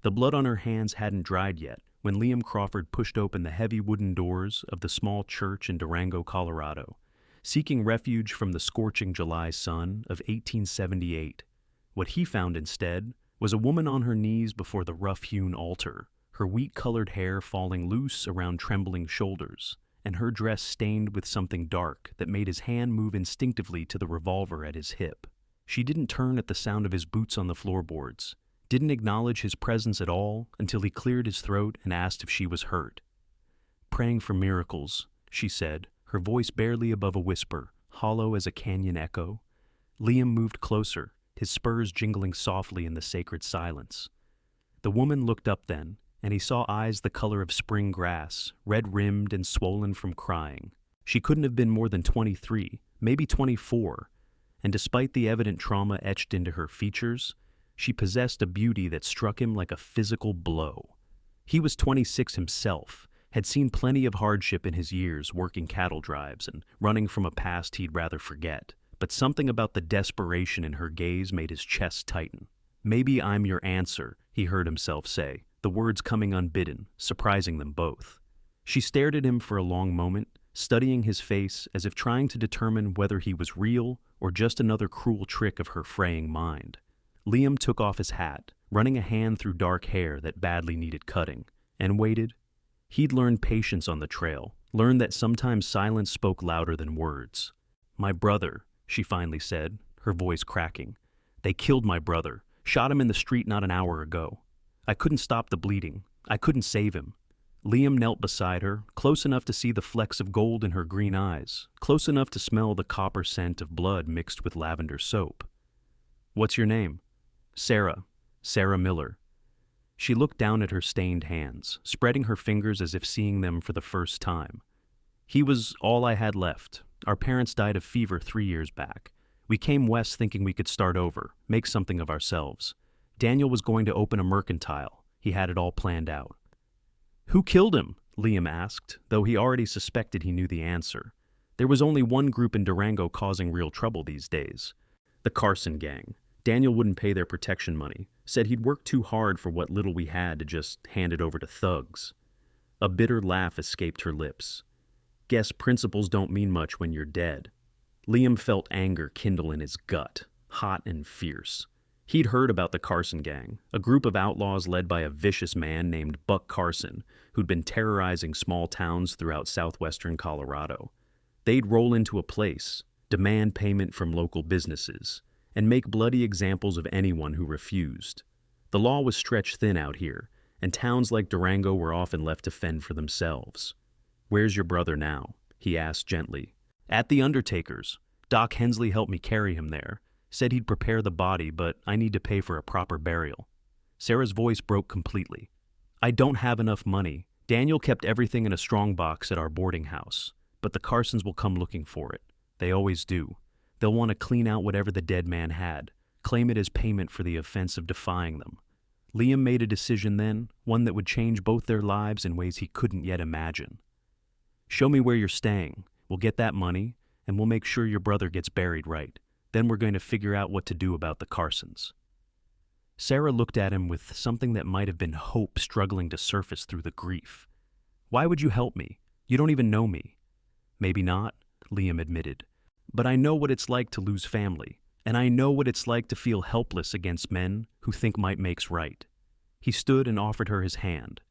The blood on her hands hadn't dried yet when Liam Crawford pushed open the heavy wooden doors of the small church in Durango, Colorado, seeking refuge from the scorching July sun of 1878. What he found instead was a woman on her knees before the rough-hewn altar, her wheat-colored hair falling loose around trembling shoulders, and her dress stained with something dark that made his hand move instinctively to the revolver at his hip. She didn't turn at the sound of his boots on the floorboards, didn't acknowledge his presence at all until he cleared his throat and asked if she was hurt. "Praying for miracles," she said, her voice barely above a whisper, hollow as a canyon echo. Liam moved closer, his spurs jingling softly in the sacred silence. The woman looked up then, and he saw eyes the color of spring grass, red-rimmed and swollen from crying. She couldn't have been more than 23, maybe 24, and despite the evident trauma etched into her features, she possessed a beauty that struck him like a physical blow. He was 26 himself, had seen plenty of hardship in his years working cattle drives and running from a past he'd rather forget, but something about the desperation in her gaze made his chest tighten. "Maybe I'm your answer," he heard himself say, the words coming unbidden, surprising them both. She stared at him for a long moment, studying his face as if trying to determine whether he was real or just another cruel trick of her fraying mind. Liam took off his hat, running a hand through dark hair that badly needed cutting, and waited. He'd learned patience on the trail, learned that sometimes silence spoke louder than words. "My brother," she finally said, her voice cracking. "They killed my brother, shot him in the street not an hour ago. I couldn't stop the bleeding. I couldn't save him." Liam knelt beside her, close enough to see the flecks of gold in her green eyes, close enough to smell the copper scent of blood mixed with lavender soap. "What's your name?" Sarah Miller." She looked down at her stained hands, spreading her fingers as if seeing them for the first time. "He was all I had left. Our parents died of fever 3 years back. We came west thinking we could start over, make something of ourselves. Daniel was going to open a mercantile. He had it all planned out." "Who killed him?" Liam asked, though he already suspected he knew the answer. There was only one group in Durango causing real trouble these days. The Carson gang. Daniel wouldn't pay their protection money, said he'd worked too hard for what little we had to just hand it over to thugs. A bitter laugh escaped her lips. "Guess principles don't mean much when you're dead." Liam felt anger kindle in his gut, hot and fierce. He'd heard about the Carson gang, a group of outlaws led by a vicious man named Buck Carson, who'd been terrorizing small towns throughout southwestern Colorado. They'd roll into a place, demand payment from local businesses, and make bloody examples of anyone who refused. The law was stretched thin out here, and towns like Durango were often left to fend for themselves. "Where's your brother now?" he asked gently. "At the undertaker's. Doc Hensley helped me carry him there. Said he'd prepare the body, but I need to pay for a proper burial." Sarah's voice broke completely. "I don't have enough money. Daniel kept everything in a strongbox at our boarding house, but the Carsons will come looking for it. They always do. They'll want to clean out whatever the dead man had, claim it as payment for the offense of defying them." Liam made a decision then, one that would change both their lives in ways he couldn't yet imagine. "Show me where you're staying. We'll get that money, and we'll make sure your brother gets buried right. Then we're going to figure out what to do about the Carsons." Sarah looked at him with something that might have been hope struggling to surface through the grief. "Why would you help me? You don't even know me." "Maybe not," Liam admitted. "But I know what it's like to lose family, and I know what it's like to feel helpless against men who think might makes right." He stood and offered her his hand.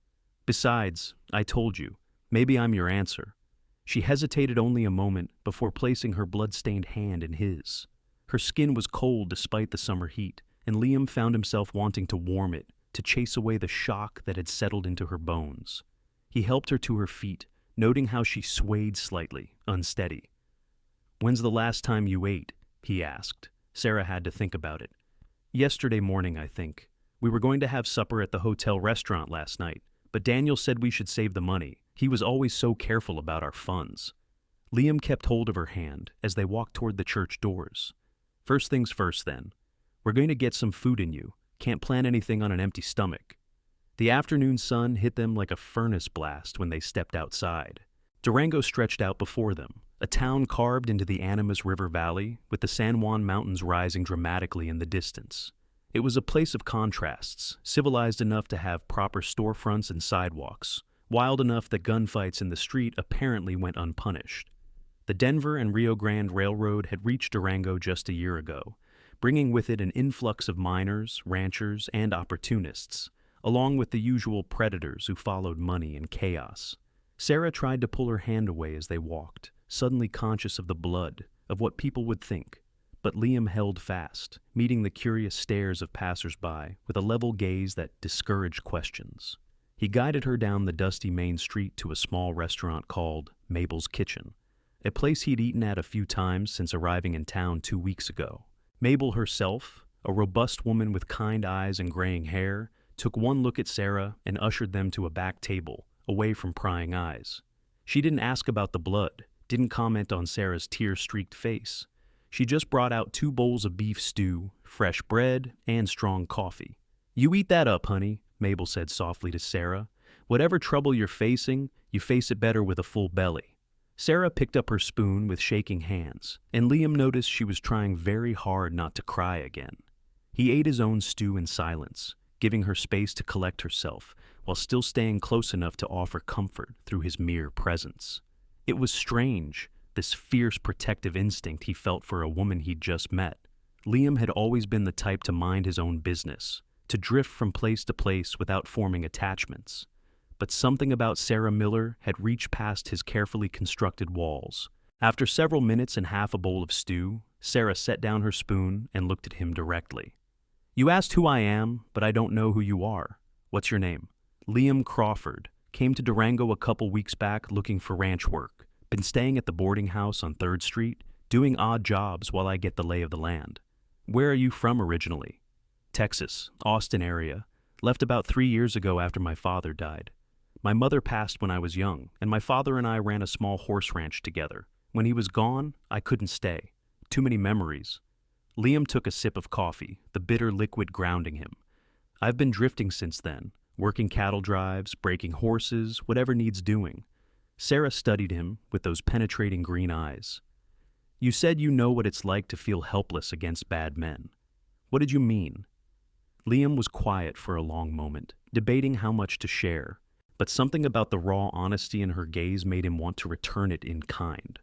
"Besides, I told you, maybe I'm your answer." She hesitated only a moment before placing her blood-stained hand in his. Her skin was cold despite the summer heat, and Liam found himself wanting to warm it, to chase away the shock that had settled into her bones. He helped her to her feet, noting how she swayed slightly, unsteady. "When's the last time you ate?" he asked. Sarah had to think about it. "Yesterday morning, I think. We were going to have supper at the hotel restaurant last night, but Daniel said we should save the money. He was always so careful about our funds." Liam kept hold of her hand as they walked toward the church doors. "First things first, then. We're going to get some food in you. Can't plan anything on an empty stomach." The afternoon sun hit them like a furnace blast when they stepped outside. Durango stretched out before them, a town carved into the Animas River Valley with the San Juan Mountains rising dramatically in the distance. It was a place of contrasts, civilized enough to have proper storefronts and sidewalks, wild enough that gunfights in the street apparently went unpunished. The Denver and Rio Grande Railroad had reached Durango just a year ago, bringing with it an influx of miners, ranchers, and opportunists, along with the usual predators who followed money and chaos. Sarah tried to pull her hand away as they walked, suddenly conscious of the blood, of what people would think. But Liam held fast, meeting the curious stares of passers-by with a level gaze that discouraged questions. He guided her down the dusty main street to a small restaurant called Mabel's Kitchen, a place he'd eaten at a few times since arriving in town 2 weeks ago. Mabel herself, a robust woman with kind eyes and graying hair, took one look at Sarah and ushered them to a back table, away from prying eyes. She didn't ask about the blood, didn't comment on Sarah's tear-streaked face. She just brought out 2 bowls of beef stew, fresh bread, and strong coffee. "You eat that up, honey," Mabel said softly to Sarah. "Whatever trouble you're facing, you face it better with a full belly." Sarah picked up her spoon with shaking hands, and Liam noticed she was trying very hard not to cry again. He ate his own stew in silence, giving her space to collect herself, while still staying close enough to offer comfort through his mere presence. It was strange, this fierce protective instinct he felt for a woman he'd just met. Liam had always been the type to mind his own business, to drift from place to place without forming attachments. But something about Sarah Miller had reached past his carefully constructed walls. After several minutes and half a bowl of stew, Sarah set down her spoon and looked at him directly. "You asked who I am, but I don't know who you are. What's your name?" "Liam Crawford. Came to Durango a couple weeks back looking for ranch work. Been staying at the boarding house on 3rd Street, doing odd jobs while I get the lay of the land." "Where are you from originally?" "Texas, Austin area. Left about 3 years ago after my father died. My mother passed when I was young, and my father and I ran a small horse ranch together. When he was gone, I couldn't stay. Too many memories." Liam took a sip of coffee, the bitter liquid grounding him. "I've been drifting since then, working cattle drives, breaking horses, whatever needs doing." Sarah studied him with those penetrating green eyes. "You said you know what it's like to feel helpless against bad men. What did you mean?" Liam was quiet for a long moment, debating how much to share, but something about the raw honesty in her gaze made him want to return it in kind.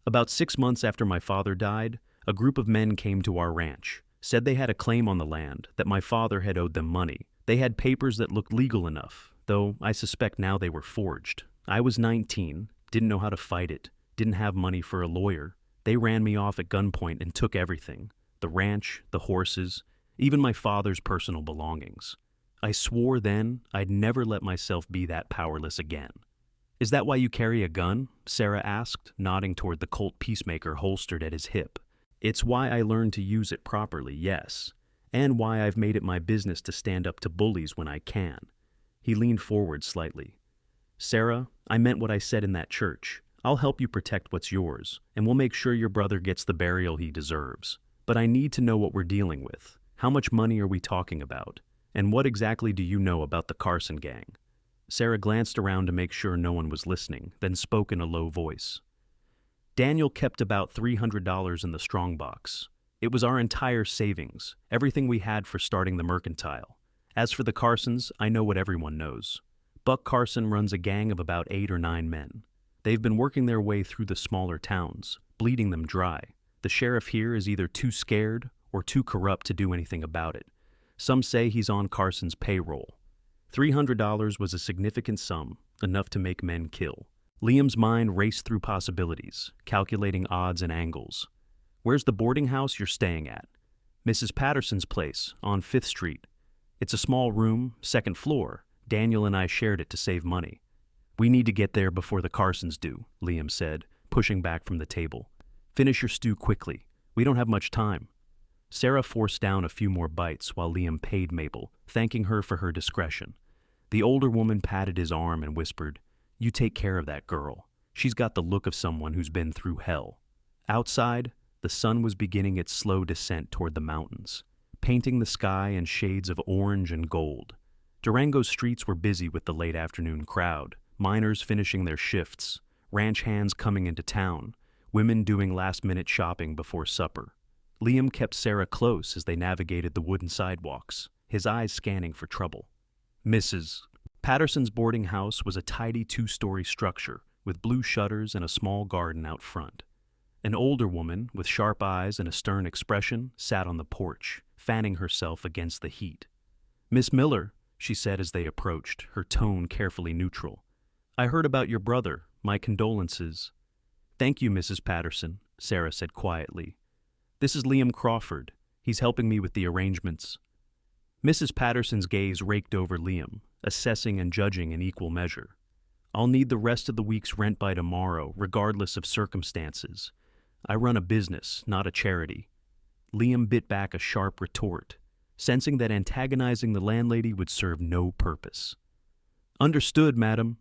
"About 6 months after my father died, a group of men came to our ranch, said they had a claim on the land, that my father had owed them money. They had papers that looked legal enough, though I suspect now they were forged. I was 19, didn't know how to fight it, didn't have money for a lawyer. They ran me off at gunpoint and took everything, the ranch, the horses, even my father's personal belongings. I swore then I'd never let myself be that powerless again." "Is that why you carry a gun?" Sarah asked, nodding toward the Colt Peacemaker holstered at his hip. "It's why I learned to use it properly, yes, and why I've made it my business to stand up to bullies when I can." He leaned forward slightly. "Sarah, I meant what I said in that church. I'll help you protect what's yours, and we'll make sure your brother gets the burial he deserves. But I need to know what we're dealing with. How much money are we talking about? And what exactly do you know about the Carson gang?" Sarah glanced around to make sure no one was listening, then spoke in a low voice. "Daniel kept about $300 in the strongbox. It was our entire savings, everything we had for starting the mercantile. As for the Carsons, I know what everyone knows. Buck Carson runs a gang of about 8 or 9 men. They've been working their way through the smaller towns, bleeding them dry. The sheriff here is either too scared or too corrupt to do anything about it. Some say he's on Carson's payroll. $300 was a significant sum, enough to make men kill. Liam's mind raced through possibilities, calculating odds and angles. "Where's the boarding house you're staying at?" "Mrs. Patterson's place, on 5th Street. It's a small room, 2nd floor. Daniel and I shared it to save money." "We need to get there before the Carsons do," Liam said, pushing back from the table. "Finish your stew quickly. We don't have much time." Sarah forced down a few more bites while Liam paid Mabel, thanking her for her discretion. The older woman patted his arm and whispered, "You take care of that girl. She's got the look of someone who's been through hell." Outside, the sun was beginning its slow descent toward the mountains, painting the sky in shades of orange and gold. Durango's streets were busy with the late afternoon crowd, miners finishing their shifts, ranch hands coming into town, women doing last-minute shopping before supper. Liam kept Sarah close as they navigated the wooden sidewalks, his eyes scanning for trouble. Mrs. Patterson's boarding house was a tidy two-story structure with blue shutters and a small garden out front. An older woman with sharp eyes and a stern expression sat on the porch, fanning herself against the heat. "Miss Miller," she said as they approached, her tone carefully neutral. "I heard about your brother. My condolences." "Thank you, Mrs. Patterson," Sarah said quietly. "This is Liam Crawford. He's helping me with the arrangements." Mrs. Patterson's gaze raked over Liam, assessing and judging in equal measure. "I'll need the rest of the week's rent by tomorrow, regardless of circumstances. I run a business, not a charity." Liam bit back a sharp retort, sensing that antagonizing the landlady would serve no purpose. "Understood, madam."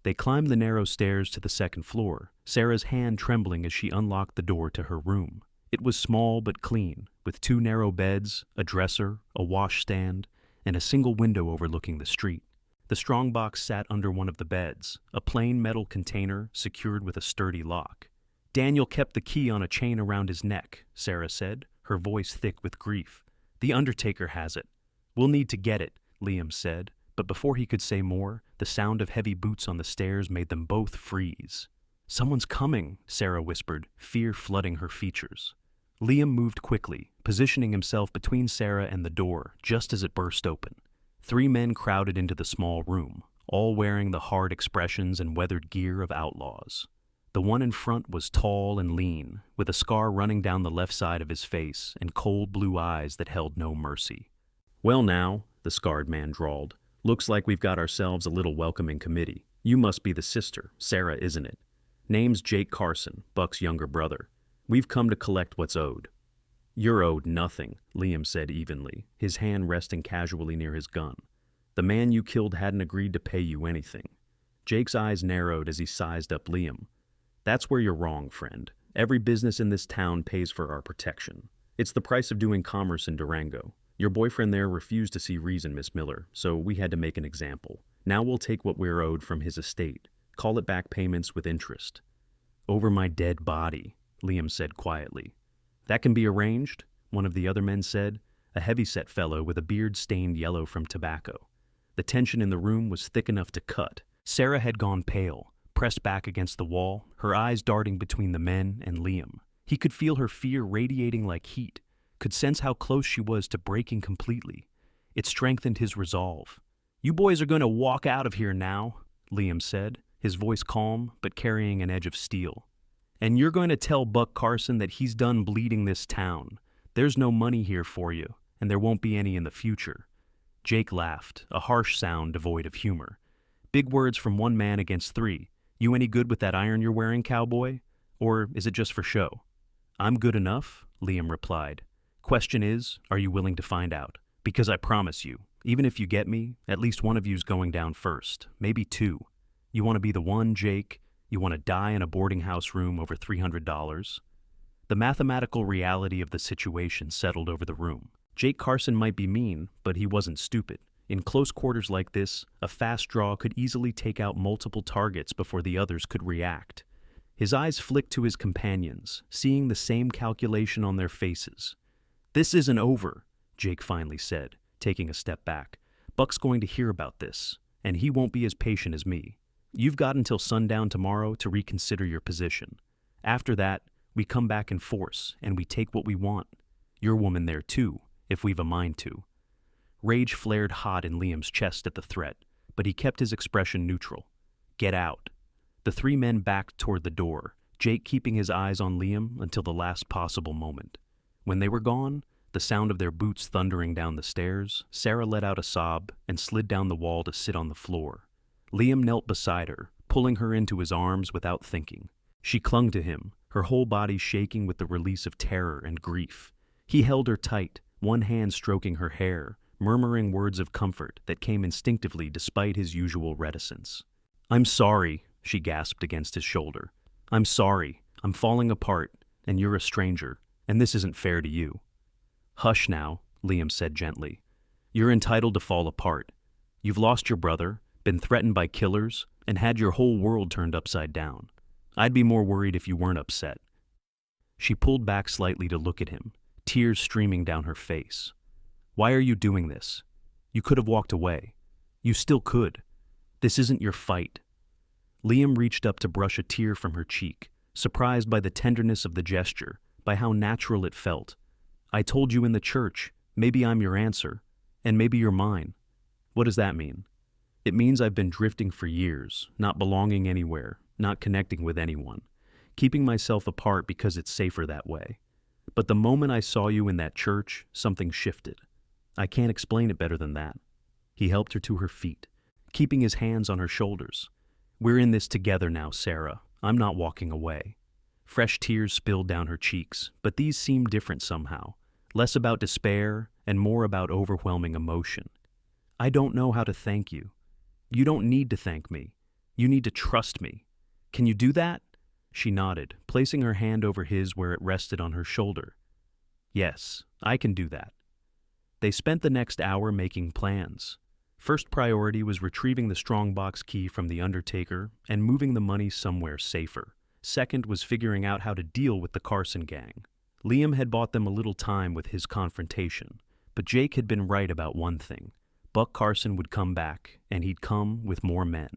They climbed the narrow stairs to the second floor, Sarah's hand trembling as she unlocked the door to her room. It was small but clean, with 2 narrow beds, a dresser, a washstand, and a single window overlooking the street. The strongbox sat under one of the beds, a plain metal container secured with a sturdy lock. "Daniel kept the key on a chain around his neck," Sarah said, her voice thick with grief. "The undertaker has it." "We'll need to get it," Liam said, but before he could say more, the sound of heavy boots on the stairs made them both freeze. "Someone's coming," Sarah whispered, fear flooding her features. Liam moved quickly, positioning himself between Sarah and the door just as it burst open. 3 men crowded into the small room, all wearing the hard expressions and weathered gear of outlaws. The one in front was tall and lean, with a scar running down the left side of his face and cold blue eyes that held no mercy. "Well now," the scarred man drawled, "looks like we've got ourselves a little welcoming committee. You must be the sister, Sarah, isn't it? Name's Jake Carson, Buck's younger brother. We've come to collect what's owed." "You're owed nothing," Liam said evenly, his hand resting casually near his gun. "The man you killed hadn't agreed to pay you anything." Jake's eyes narrowed as he sized up Liam. "That's where you're wrong, friend. Every business in this town pays for our protection. It's the price of doing commerce in Durango. Your boyfriend there refused to see reason, Miss Miller, so we had to make an example. Now we'll take what we're owed from his estate. Call it back payments with interest." "Over my dead body," Liam said quietly. "That can be arranged," one of the other men said, a heavy-set fellow with a beard stained yellow from tobacco. The tension in the room was thick enough to cut. Sarah had gone pale, pressed back against the wall, her eyes darting between the men and Liam. He could feel her fear radiating like heat, could sense how close she was to breaking completely. It strengthened his resolve. "You boys are going to walk out of here now," Liam said, his voice calm but carrying an edge of steel. "And you're going to tell Buck Carson that he's done bleeding this town. There's no money here for you, and there won't be any in the future." Jake laughed, a harsh sound devoid of humor. "Big words from one man against 3. You any good with that iron you're wearing, cowboy? Or is it just for show?" "I'm good enough," Liam replied. "Question is, are you willing to find out? Because I promise you, even if you get me, at least one of you's going down first, maybe 2. You want to be the one, Jake? You want to die in a boarding house room over $300? The mathematical reality of the situation settled over the room. Jake Carson might be mean, but he wasn't stupid. In close quarters like this, a fast draw could easily take out multiple targets before the others could react. His eyes flicked to his companions, seeing the same calculation on their faces. "This isn't over," Jake finally said, taking a step back. "Buck's going to hear about this, and he won't be as patient as me. You've got until sundown tomorrow to reconsider your position. After that, we come back in force, and we take what we want. Your woman there too, if we've a mind to." Rage flared hot in Liam's chest at the threat, but he kept his expression neutral. "Get out." The 3 men backed toward the door, Jake keeping his eyes on Liam until the last possible moment. When they were gone, the sound of their boots thundering down the stairs, Sarah let out a sob and slid down the wall to sit on the floor. Liam knelt beside her, pulling her into his arms without thinking. She clung to him, her whole body shaking with the release of terror and grief. He held her tight, one hand stroking her hair, murmuring words of comfort that came instinctively despite his usual reticence. "I'm sorry," she gasped against his shoulder. "I'm sorry. I'm falling apart, and you're a stranger, and this isn't fair to you." "Hush now," Liam said gently. "You're entitled to fall apart. You've lost your brother, been threatened by killers, and had your whole world turned upside down. I'd be more worried if you weren't upset." She pulled back slightly to look at him, tears streaming down her face. "Why are you doing this? You could have walked away. You still could. This isn't your fight." Liam reached up to brush a tear from her cheek, surprised by the tenderness of the gesture, by how natural it felt. "I told you in the church, maybe I'm your answer, and maybe you're mine." "What does that mean?" "It means I've been drifting for years, not belonging anywhere, not connecting with anyone, keeping myself apart because it's safer that way. But the moment I saw you in that church, something shifted. I can't explain it better than that." He helped her to her feet, keeping his hands on her shoulders. "We're in this together now, Sarah. I'm not walking away." Fresh tears spilled down her cheeks, but these seemed different somehow, less about despair and more about overwhelming emotion. "I don't know how to thank you." "You don't need to thank me. You need to trust me. Can you do that?" She nodded, placing her hand over his where it rested on her shoulder. "Yes, I can do that." They spent the next hour making plans. First priority was retrieving the strongbox key from the undertaker and moving the money somewhere safer. Second was figuring out how to deal with the Carson gang. Liam had bought them a little time with his confrontation, but Jake had been right about one thing. Buck Carson would come back, and he'd come with more men.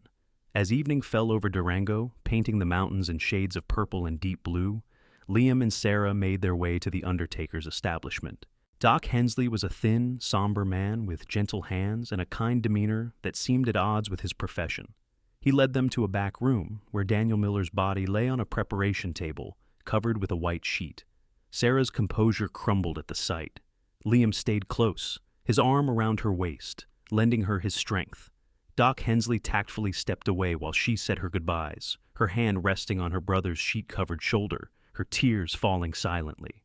As evening fell over Durango, painting the mountains in shades of purple and deep blue, Liam and Sarah made their way to the undertaker's establishment. Doc Hensley was a thin, somber man with gentle hands and a kind demeanor that seemed at odds with his profession. He led them to a back room where Daniel Miller's body lay on a preparation table, covered with a white sheet. Sarah's composure crumbled at the sight. Liam stayed close, his arm around her waist, lending her his strength. Doc Hensley tactfully stepped away while she said her goodbyes, her hand resting on her brother's sheet-covered shoulder, her tears falling silently.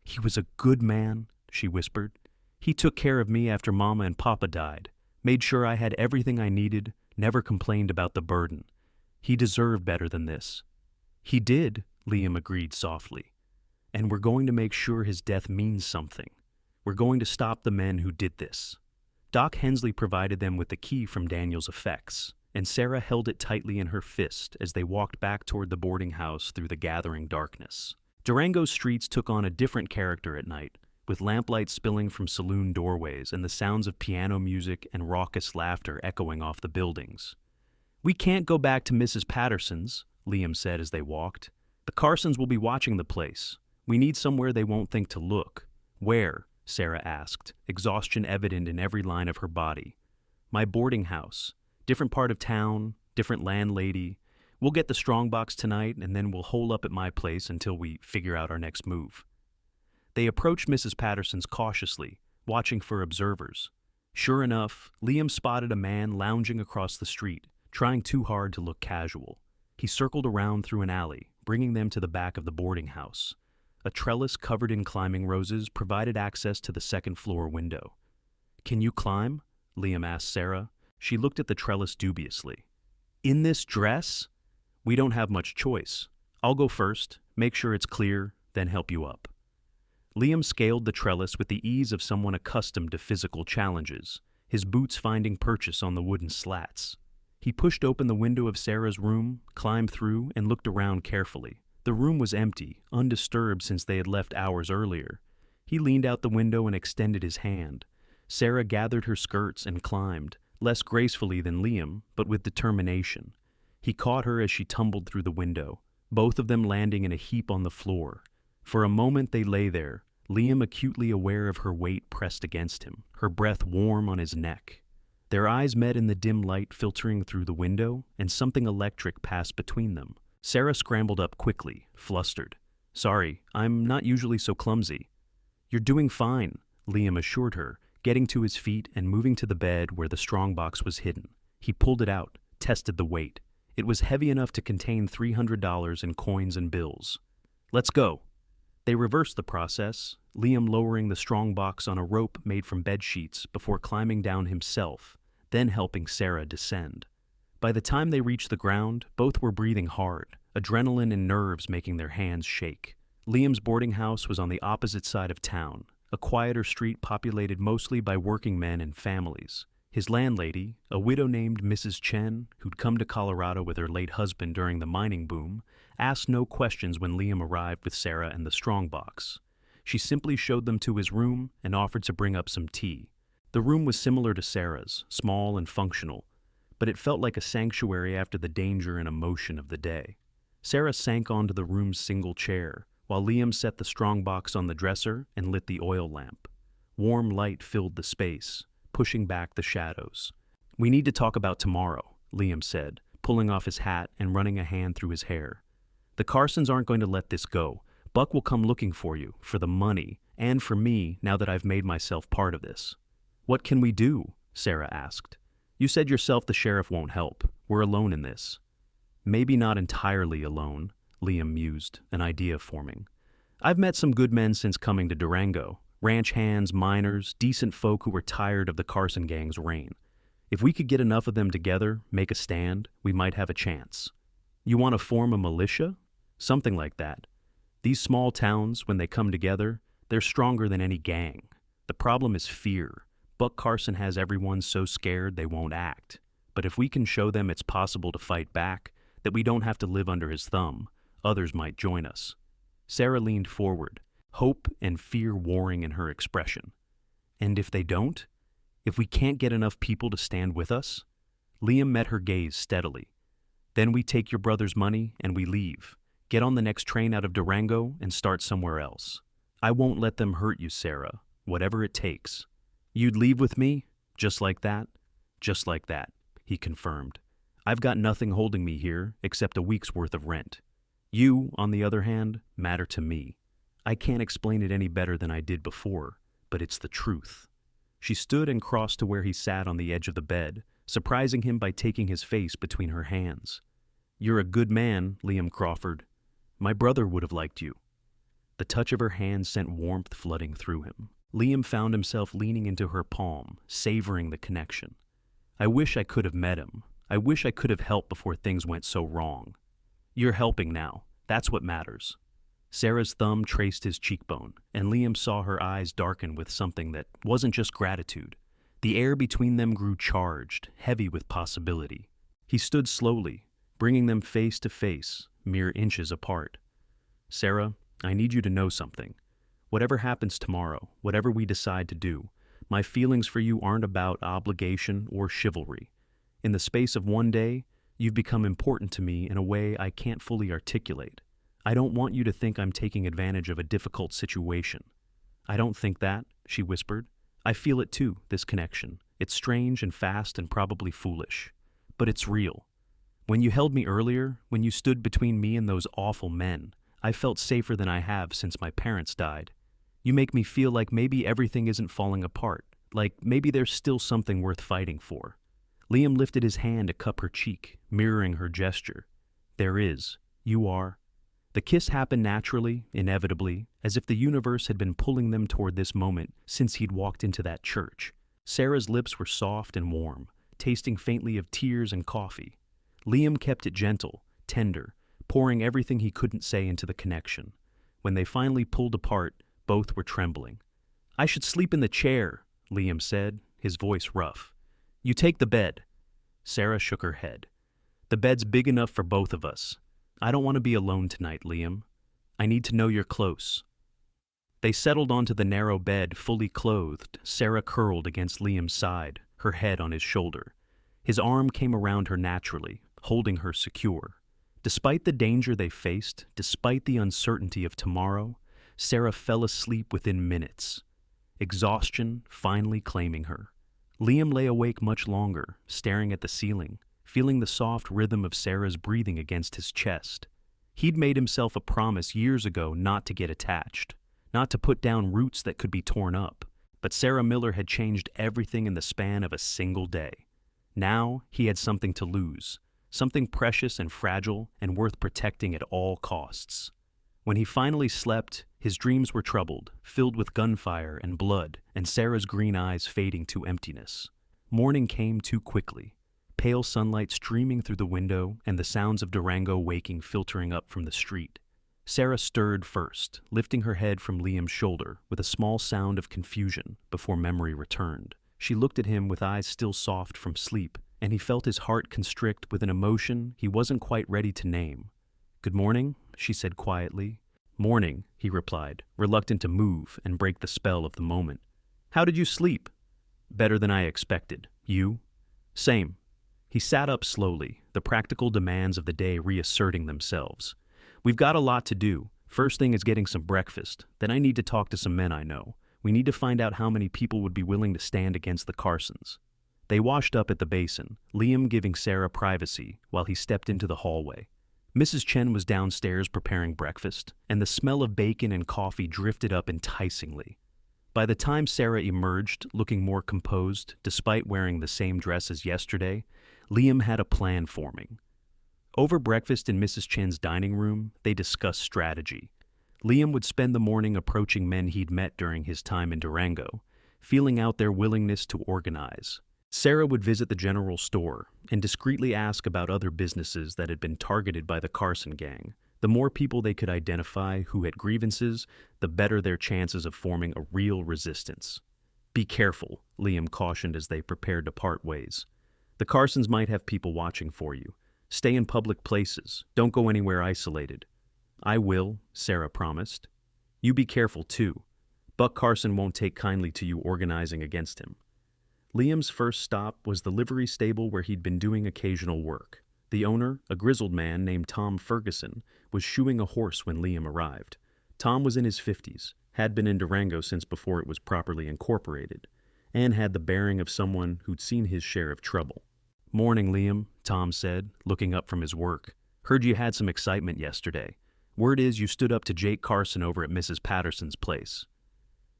"He was a good man," she whispered. "He took care of me after Mama and Papa died, made sure I had everything I needed, never complained about the burden. He deserved better than this." "He did," Liam agreed softly. "And we're going to make sure his death means something. We're going to stop the men who did this." Doc Hensley provided them with the key from Daniel's effects, and Sarah held it tightly in her fist as they walked back toward the boarding house through the gathering darkness. Durango's streets took on a different character at night, with lamplight spilling from saloon doorways and the sounds of piano music and raucous laughter echoing off the buildings. "We can't go back to Mrs. Patterson's," Liam said as they walked. "The Carsons will be watching the place. We need somewhere they won't think to look." "Where?" Sarah asked, exhaustion evident in every line of her body. "My boarding house. Different part of town, different landlady. We'll get the strongbox tonight, and then we'll hole up at my place until we figure out our next move." They approached Mrs. Patterson's cautiously, watching for observers. Sure enough, Liam spotted a man lounging across the street, trying too hard to look casual. He circled around through an alley, bringing them to the back of the boarding house. A trellis covered in climbing roses provided access to the second-floor window. "Can you climb?" Liam asked Sarah. She looked at the trellis dubiously. "In this dress?" "We don't have much choice. I'll go first, make sure it's clear, then help you up." Liam scaled the trellis with the ease of someone accustomed to physical challenges, his boots finding purchase on the wooden slats. He pushed open the window of Sarah's room, climbed through, and looked around carefully. The room was empty, undisturbed since they had left hours earlier. He leaned out the window and extended his hand. Sarah gathered her skirts and climbed, less gracefully than Liam, but with determination. He caught her as she tumbled through the window, both of them landing in a heap on the floor. For a moment they lay there, Liam acutely aware of her weight pressed against him, her breath warm on his neck. Their eyes met in the dim light filtering through the window, and something electric passed between them. Sarah scrambled up quickly, flustered. "Sorry, I'm not usually so clumsy." "You're doing fine," Liam assured her, getting to his feet and moving to the bed where the strongbox was hidden. He pulled it out, tested the weight. It was heavy enough to contain $300 in coins and bills. "Let's go." They reversed the process, Liam lowering the strongbox on a rope made from bed sheets before climbing down himself, then helping Sarah descend. By the time they reached the ground, both were breathing hard, adrenaline and nerves making their hands shake. Liam's boarding house was on the opposite side of town, a quieter street populated mostly by working men and families. His landlady, a widow named Mrs. Chen, who'd come to Colorado with her late husband during the mining boom, asked no questions when Liam arrived with Sarah and the strongbox. She simply showed them to his room and offered to bring up some tea. The room was similar to Sarah's, small and functional, but it felt like a sanctuary after the danger and emotion of the day. Sarah sank onto the room's single chair, while Liam set the strongbox on the dresser and lit the oil lamp. Warm light filled the space, pushing back the shadows. "We need to talk about tomorrow," Liam said, pulling off his hat and running a hand through his hair. "The Carsons aren't going to let this go. Buck will come looking for you, for the money, and for me now that I've made myself part of this." "What can we do?" Sarah asked. "You said yourself the sheriff won't help. We're alone in this." "Maybe not entirely alone," Liam mused, an idea forming. "I've met some good men since coming to Durango. Ranch hands, miners, decent folk who were tired of the Carson gang's reign. If we could get enough of them together, make a stand, we might have a chance." "You want to form a militia?" "Something like that. These small towns, when they come together, they're stronger than any gang. The problem is fear. Buck Carson has everyone so scared they won't act. But if we can show them it's possible to fight back, that we don't have to live under his thumb, others might join us." Sarah leaned forward, hope and fear warring in her expression. "And if they don't? If we can't get enough people to stand with us?" Liam met her gaze steadily. "Then we take your brother's money and we leave. Get on the next train out of Durango and start somewhere else. I won't let them hurt you, Sarah, whatever it takes." "You'd leave with me? Just like that?" "Just like that," he confirmed. "I've got nothing holding me here except a week's worth of rent. You, on the other hand, matter to me. I can't explain it any better than I did before, but it's the truth." She stood and crossed to where he sat on the edge of the bed, surprising him by taking his face between her hands. "You're a good man, Liam Crawford. My brother would have liked you." The touch of her hand sent warmth flooding through him. Liam found himself leaning into her palm, savoring the connection. "I wish I could have met him. I wish I could have helped before things went so wrong." "You're helping now. That's what matters." Sarah's thumb traced his cheekbone, and Liam saw her eyes darken with something that wasn't just gratitude. The air between them grew charged, heavy with possibility. He stood slowly, bringing them face to face, mere inches apart. "Sarah, I need you to know something. Whatever happens tomorrow, whatever we decide to do, my feelings for you aren't about obligation or chivalry. In the space of one day, you've become important to me in a way I can't fully articulate. I don't want you to think I'm taking advantage of a difficult situation." "I don't think that," she whispered. "I feel it too, this connection. It's strange and fast and probably foolish. But it's real. When you held me earlier, when you stood between me and those awful men, I felt safer than I have since my parents died. You make me feel like maybe everything isn't falling apart, like maybe there's still something worth fighting for." Liam lifted his hand to cup her cheek, mirroring her gesture. "There is. You are." The kiss happened naturally, inevitably, as if the universe had been pulling them toward this moment since he'd walked into that church. Sarah's lips were soft and warm, tasting faintly of tears and coffee. Liam kept it gentle, tender, pouring everything he couldn't say into the connection. When they finally pulled apart, both were trembling. "I should sleep in the chair," Liam said, his voice rough. "You take the bed." Sarah shook her head. "The bed's big enough for both of us. I don't want to be alone tonight, Liam. I need to know you're close." They settled onto the narrow bed, fully clothed, Sarah curled against Liam's side, her head on his shoulder. His arm came around her naturally, holding her secure. Despite the danger they faced, despite the uncertainty of tomorrow, Sarah fell asleep within minutes, exhaustion finally claiming her. Liam lay awake much longer, staring at the ceiling, feeling the soft rhythm of Sarah's breathing against his chest. He'd made himself a promise years ago not to get attached, not to put down roots that could be torn up, but Sarah Miller had changed everything in the span of a single day. Now he had something to lose, something precious and fragile and worth protecting at all costs. When he finally slept, his dreams were troubled, filled with gunfire and blood, and Sarah's green eyes fading to emptiness. Morning came too quickly. Pale sunlight streaming through the window and the sounds of Durango waking filtering up from the street. Sarah stirred first, lifting her head from Liam's shoulder with a small sound of confusion before memory returned. She looked at him with eyes still soft from sleep, and he felt his heart constrict with an emotion he wasn't quite ready to name. "Good morning," she said quietly. "Morning," he replied, reluctant to move and break the spell of the moment. "How did you sleep?" "Better than I expected. You?" "Same." He sat up slowly, the practical demands of the day reasserting themselves. "We've got a lot to do. First thing is getting some breakfast. Then I need to talk to some men I know. We need to find out how many people would be willing to stand against the Carsons." They washed up at the basin, Liam giving Sarah privacy while he stepped into the hallway. Mrs. Chen was downstairs preparing breakfast, and the smell of bacon and coffee drifted up enticingly. By the time Sarah emerged, looking more composed, despite wearing the same dress as yesterday, Liam had a plan forming. Over breakfast in Mrs. Chen's dining room, they discussed strategy. Liam would spend the morning approaching men he'd met during his time in Durango, feeling out their willingness to organize. Sarah would visit the general store and discreetly ask about other businesses that had been targeted by the Carson gang. The more people they could identify who had grievances, the better their chances of forming a real resistance. "Be careful," Liam cautioned as they prepared to part ways. "The Carsons might have people watching for you. Stay in public places. Don't go anywhere isolated." "I will," Sarah promised. "You be careful, too. Buck Carson won't take kindly to you organizing against him." Liam's first stop was the livery stable where he'd been doing occasional work. The owner, a grizzled man named Tom Ferguson, was shoeing a horse when Liam arrived. Tom was in his 50s, had been in Durango since before it was properly incorporated, and had the bearing of someone who'd seen his share of trouble. "Morning, Liam," Tom said, looking up from his work. "Heard you had some excitement yesterday. Word is you stood up to Jake Carson over at Mrs. Patterson's place."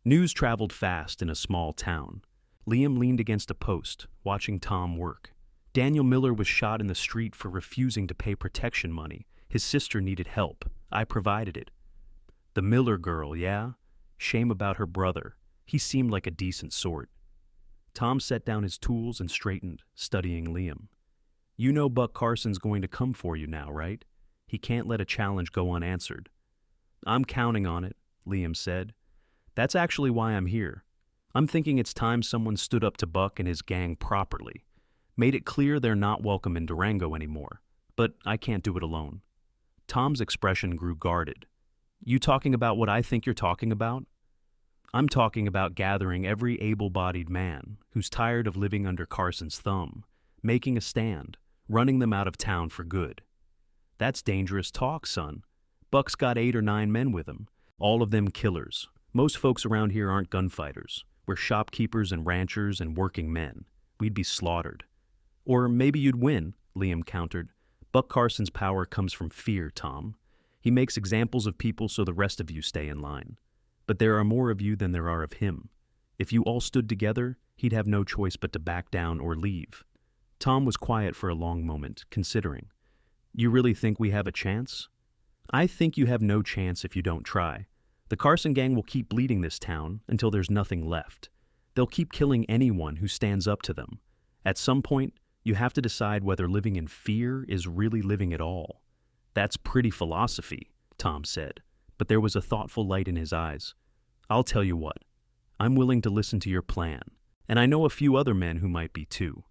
News traveled fast in a small town. Liam leaned against a post, watching Tom work. "Daniel Miller was shot in the street for refusing to pay protection money. His sister needed help. I provided it." "The Miller girl, yeah? Shame about her brother. He seemed like a decent sort." Tom set down his tools and straightened, studying Liam. "You know Buck Carson's going to come for you now, right? He can't let a challenge go unanswered." "I'm counting on it," Liam said. "That's actually why I'm here. I'm thinking it's time someone stood up to Buck and his gang properly. Made it clear they're not welcome in Durango anymore. But I can't do it alone." Tom's expression grew guarded. "You talking about what I think you're talking about?" "I'm talking about gathering every able-bodied man who's tired of living under Carson's thumb, making a stand, running them out of town for good." "That's dangerous talk, son. Buck's got 8 or 9 men with him, all of them killers. Most folks around here aren't gunfighters. We're shopkeepers and ranchers and working men. We'd be slaughtered." "Or maybe you'd win," Liam countered. "Buck Carson's power comes from fear, Tom. He makes examples of people so the rest of you stay in line. But there are more of you than there are of him. If you all stood together, he'd have no choice but to back down or leave." Tom was quiet for a long moment, considering. "You really think we have a chance?" "I think you have no chance if you don't try. The Carson gang will keep bleeding this town until there's nothing left. They'll keep killing anyone who stands up to them. At some point, you have to decide whether living in fear is really living at all." "That's pretty philosophy," Tom said, but there was a thoughtful light in his eyes. "I'll tell you what. I'm willing to listen to your plan, and I know a few other men who might be too.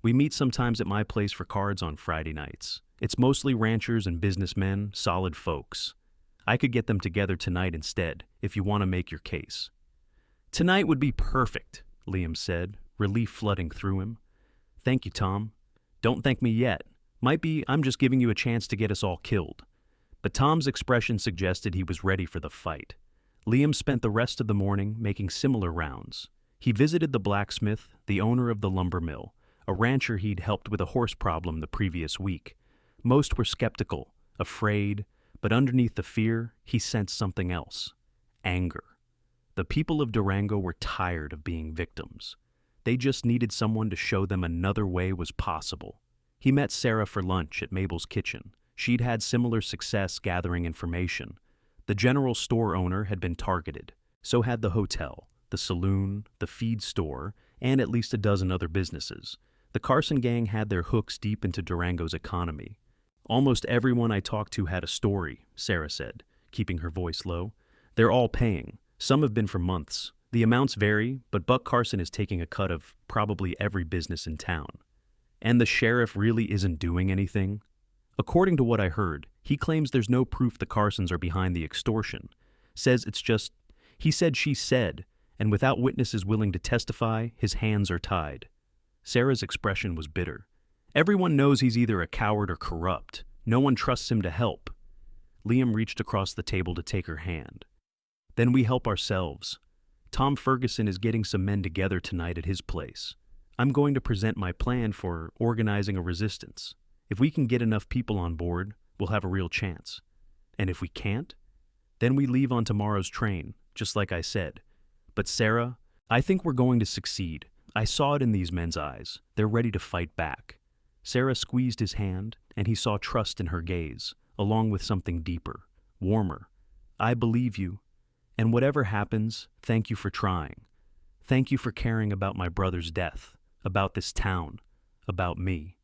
We meet sometimes at my place for cards on Friday nights. It's mostly ranchers and businessmen, solid folks. I could get them together tonight instead, if you want to make your case." "Tonight would be perfect," Liam said, relief flooding through him. "Thank you, Tom. Don't thank me yet. Might be I'm just giving you a chance to get us all killed." But Tom's expression suggested he was ready for the fight. Liam spent the rest of the morning making similar rounds. He visited the blacksmith, the owner of the lumber mill, a rancher he'd helped with a horse problem the previous week. Most were skeptical, afraid, but underneath the fear, he sensed something else: anger. The people of Durango were tired of being victims. They just needed someone to show them another way was possible. He met Sarah for lunch at Mabel's kitchen. She'd had similar success gathering information. The general store owner had been targeted. So had the hotel, the saloon, the feed store, and at least a dozen other businesses. The Carson gang had their hooks deep into Durango's economy. "Almost everyone I talked to had a story," Sarah said, keeping her voice low. "They're all paying. Some have been for months. The amounts vary, but Buck Carson is taking a cut of probably every business in town. And the sheriff really isn't doing anything? According to what I heard, he claims there's no proof the Carsons are behind the extortion. Says it's just, he said she said, and without witnesses willing to testify, his hands are tied. Sarah's expression was bitter. Everyone knows he's either a coward or corrupt. No one trusts him to help. Liam reached across the table to take her hand. Then we help ourselves. Tom Ferguson is getting some men together tonight at his place. I'm going to present my plan for organizing a resistance. If we can get enough people on board, we'll have a real chance. And if we can't, then we leave on tomorrow's train, just like I said. But Sarah, I think we're going to succeed. I saw it in these men's eyes. They're ready to fight back. Sarah squeezed his hand, and he saw trust in her gaze, along with something deeper, warmer. I believe you. And whatever happens, thank you for trying. Thank you for caring about my brother's death, about this town, about me.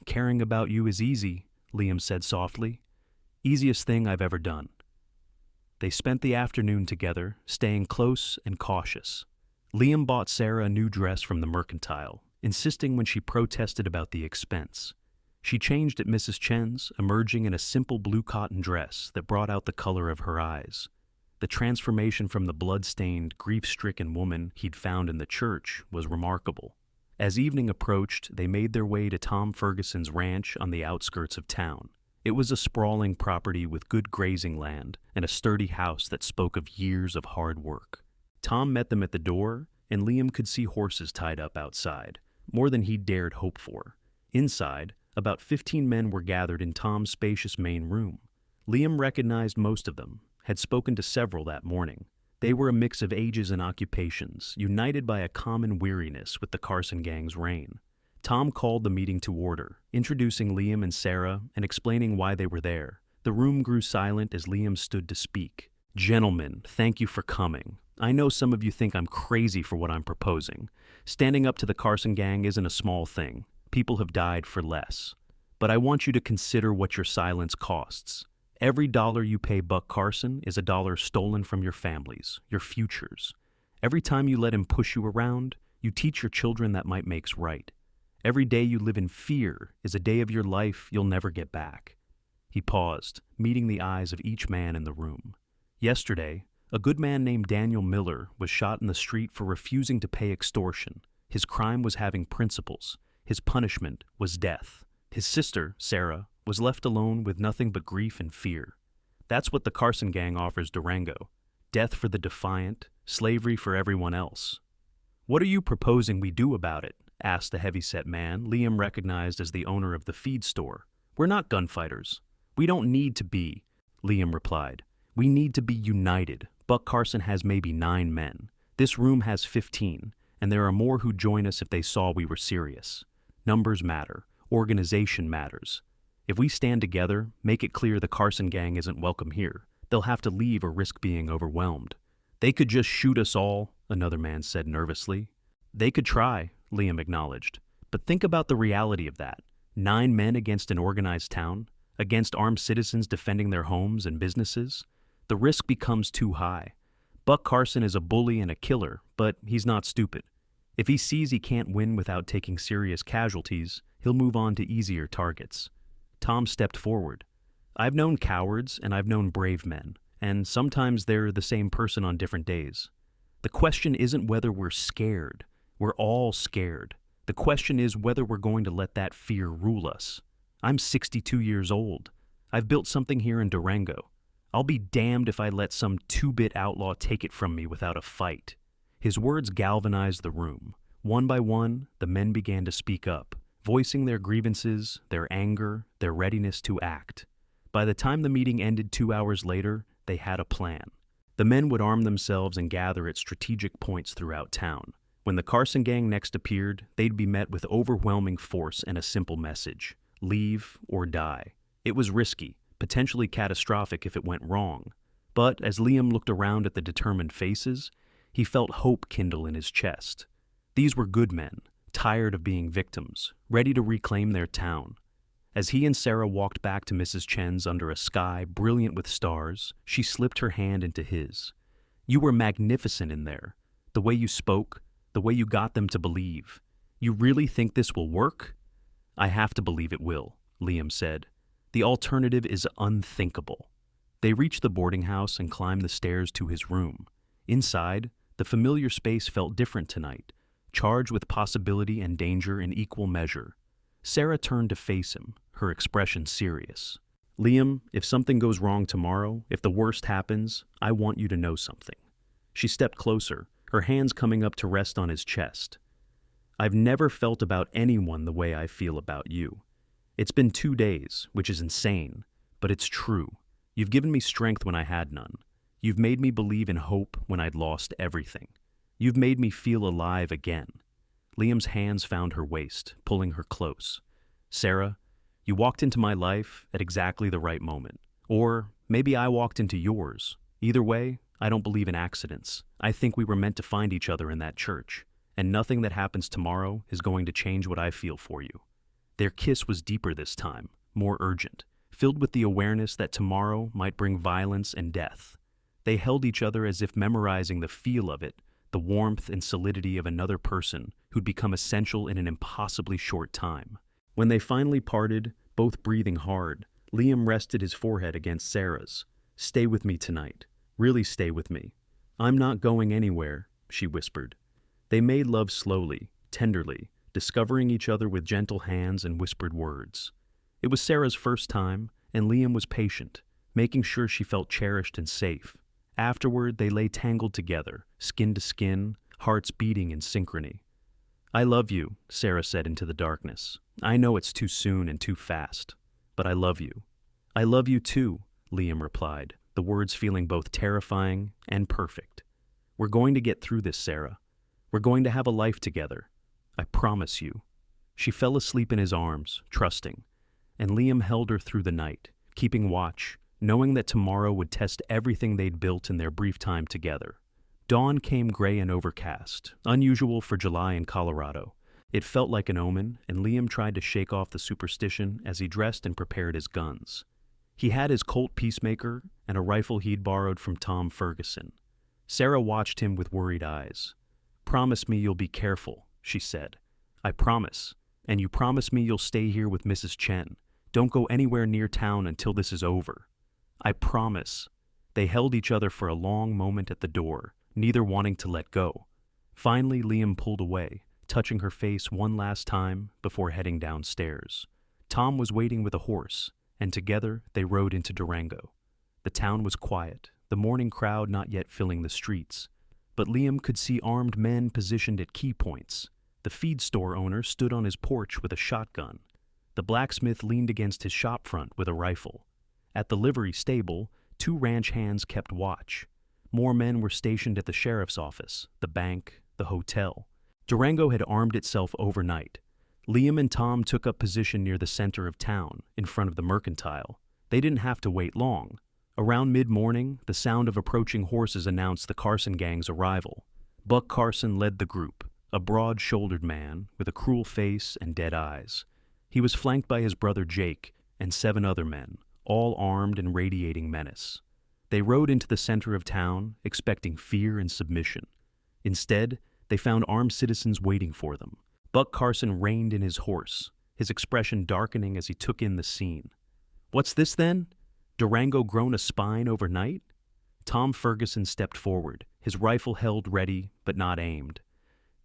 Caring about you is easy, Liam said softly. Easiest thing I've ever done. They spent the afternoon together, staying close and cautious. Liam bought Sarah a new dress from the mercantile, insisting when she protested about the expense. She changed at Mrs. Chen's, emerging in a simple blue cotton dress that brought out the color of her eyes. The transformation from the blood-stained, grief-stricken woman he'd found in the church was remarkable. As evening approached, they made their way to Tom Ferguson's ranch on the outskirts of town. It was a sprawling property with good grazing land and a sturdy house that spoke of years of hard work. Tom met them at the door, and Liam could see horses tied up outside, more than he'd dared hope for. Inside, about 15 men were gathered in Tom's spacious main room. Liam recognized most of them, had spoken to several that morning. They were a mix of ages and occupations, united by a common weariness with the Carson gang's reign. Tom called the meeting to order, introducing Liam and Sarah and explaining why they were there. The room grew silent as Liam stood to speak. Gentlemen, thank you for coming. I know some of you think I'm crazy for what I'm proposing. Standing up to the Carson gang isn't a small thing. People have died for less. But I want you to consider what your silence costs. Every dollar you pay Buck Carson is a dollar stolen from your families, your futures. Every time you let him push you around, you teach your children that might makes right. Every day you live in fear is a day of your life you'll never get back. He paused, meeting the eyes of each man in the room. Yesterday, a good man named Daniel Miller was shot in the street for refusing to pay extortion. His crime was having principles. His punishment was death. His sister, Sarah, was left alone with nothing but grief and fear. That's what the Carson gang offers Durango. Death for the defiant, slavery for everyone else. What are you proposing we do about it? Asked the heavy-set man Liam recognized as the owner of the feed store. We're not gunfighters. We don't need to be, Liam replied. We need to be united. Buck Carson has maybe 9 men. This room has 15, and there are more who'd join us if they saw we were serious. Numbers matter. Organization matters. If we stand together, make it clear the Carson gang isn't welcome here. They'll have to leave or risk being overwhelmed. They could just shoot us all, another man said nervously. They could try, Liam acknowledged. But think about the reality of that. 9 men against an organized town, against armed citizens defending their homes and businesses. The risk becomes too high. Buck Carson is a bully and a killer, but he's not stupid. If he sees he can't win without taking serious casualties, he'll move on to easier targets. Tom stepped forward. I've known cowards and I've known brave men, and sometimes they're the same person on different days. The question isn't whether we're scared. We're all scared. The question is whether we're going to let that fear rule us. I'm 62 years old. I've built something here in Durango. I'll be damned if I let some 2-bit outlaw take it from me without a fight. His words galvanized the room. One by one, the men began to speak up, voicing their grievances, their anger, their readiness to act. By the time the meeting ended 2 hours later, they had a plan. The men would arm themselves and gather at strategic points throughout town. When the Carson gang next appeared, they'd be met with overwhelming force and a simple message: leave or die. It was risky, potentially catastrophic if it went wrong. But as Liam looked around at the determined faces, he felt hope kindle in his chest. These were good men, tired of being victims, ready to reclaim their town. As he and Sarah walked back to Mrs. Chen's under a sky brilliant with stars, she slipped her hand into his. You were magnificent in there. The way you spoke, the way you got them to believe. You really think this will work? I have to believe it will, Liam said. The alternative is unthinkable. They reached the boarding house and climbed the stairs to his room. Inside, the familiar space felt different tonight, charged with possibility and danger in equal measure. Sarah turned to face him, her expression serious. Liam, if something goes wrong tomorrow, if the worst happens, I want you to know something. She stepped closer, her hands coming up to rest on his chest. I've never felt about anyone the way I feel about you. It's been 2 days, which is insane, but it's true. You've given me strength when I had none. You've made me believe in hope when I'd lost everything. You've made me feel alive again. Liam's hands found her waist, pulling her close. Sarah, you walked into my life at exactly the right moment. Or maybe I walked into yours. Either way, I don't believe in accidents. I think we were meant to find each other in that church, and nothing that happens tomorrow is going to change what I feel for you. Their kiss was deeper this time, more urgent, filled with the awareness that tomorrow might bring violence and death. They held each other as if memorizing the feel of it, the warmth and solidity of another person who'd become essential in an impossibly short time. When they finally parted, both breathing hard, Liam rested his forehead against Sarah's. Stay with me tonight. Really stay with me. I'm not going anywhere, she whispered. They made love slowly, tenderly, discovering each other with gentle hands and whispered words. It was Sarah's first time, and Liam was patient, making sure she felt cherished and safe. Afterward, they lay tangled together, skin to skin, hearts beating in synchrony. I love you, Sarah said into the darkness. I know it's too soon and too fast, but I love you. I love you too, Liam replied, the words feeling both terrifying and perfect. We're going to get through this, Sarah. We're going to have a life together. I promise you. She fell asleep in his arms, trusting, and Liam held her through the night, keeping watch, knowing that tomorrow would test everything they'd built in their brief time together. Dawn came gray and overcast, unusual for July in Colorado. It felt like an omen, and Liam tried to shake off the superstition as he dressed and prepared his guns. He had his Colt Peacemaker and a rifle he'd borrowed from Tom Ferguson. Sarah watched him with worried eyes. Promise me you'll be careful, she said. I promise. And you promise me you'll stay here with Mrs. Chen. Don't go anywhere near town until this is over. I promise. They held each other for a long moment at the door, neither wanting to let go. Finally, Liam pulled away, touching her face one last time before heading downstairs. Tom was waiting with a horse, and together they rode into Durango. The town was quiet, the morning crowd not yet filling the streets. But Liam could see armed men positioned at key points. The feed store owner stood on his porch with a shotgun. The blacksmith leaned against his shop front with a rifle. At the livery stable, 2 ranch hands kept watch. More men were stationed at the sheriff's office, the bank, the hotel. Durango had armed itself overnight. Liam and Tom took up position near the center of town, in front of the mercantile. They didn't have to wait long. Around mid-morning, the sound of approaching horses announced the Carson gang's arrival. Buck Carson led the group, a broad-shouldered man with a cruel face and dead eyes. He was flanked by his brother Jake and 7 other men, all armed and radiating menace. They rode into the center of town, expecting fear and submission. Instead, they found armed citizens waiting for them. Buck Carson reined in his horse, his expression darkening as he took in the scene. What's this then? Durango grown a spine overnight? Tom Ferguson stepped forward, his rifle held ready but not aimed.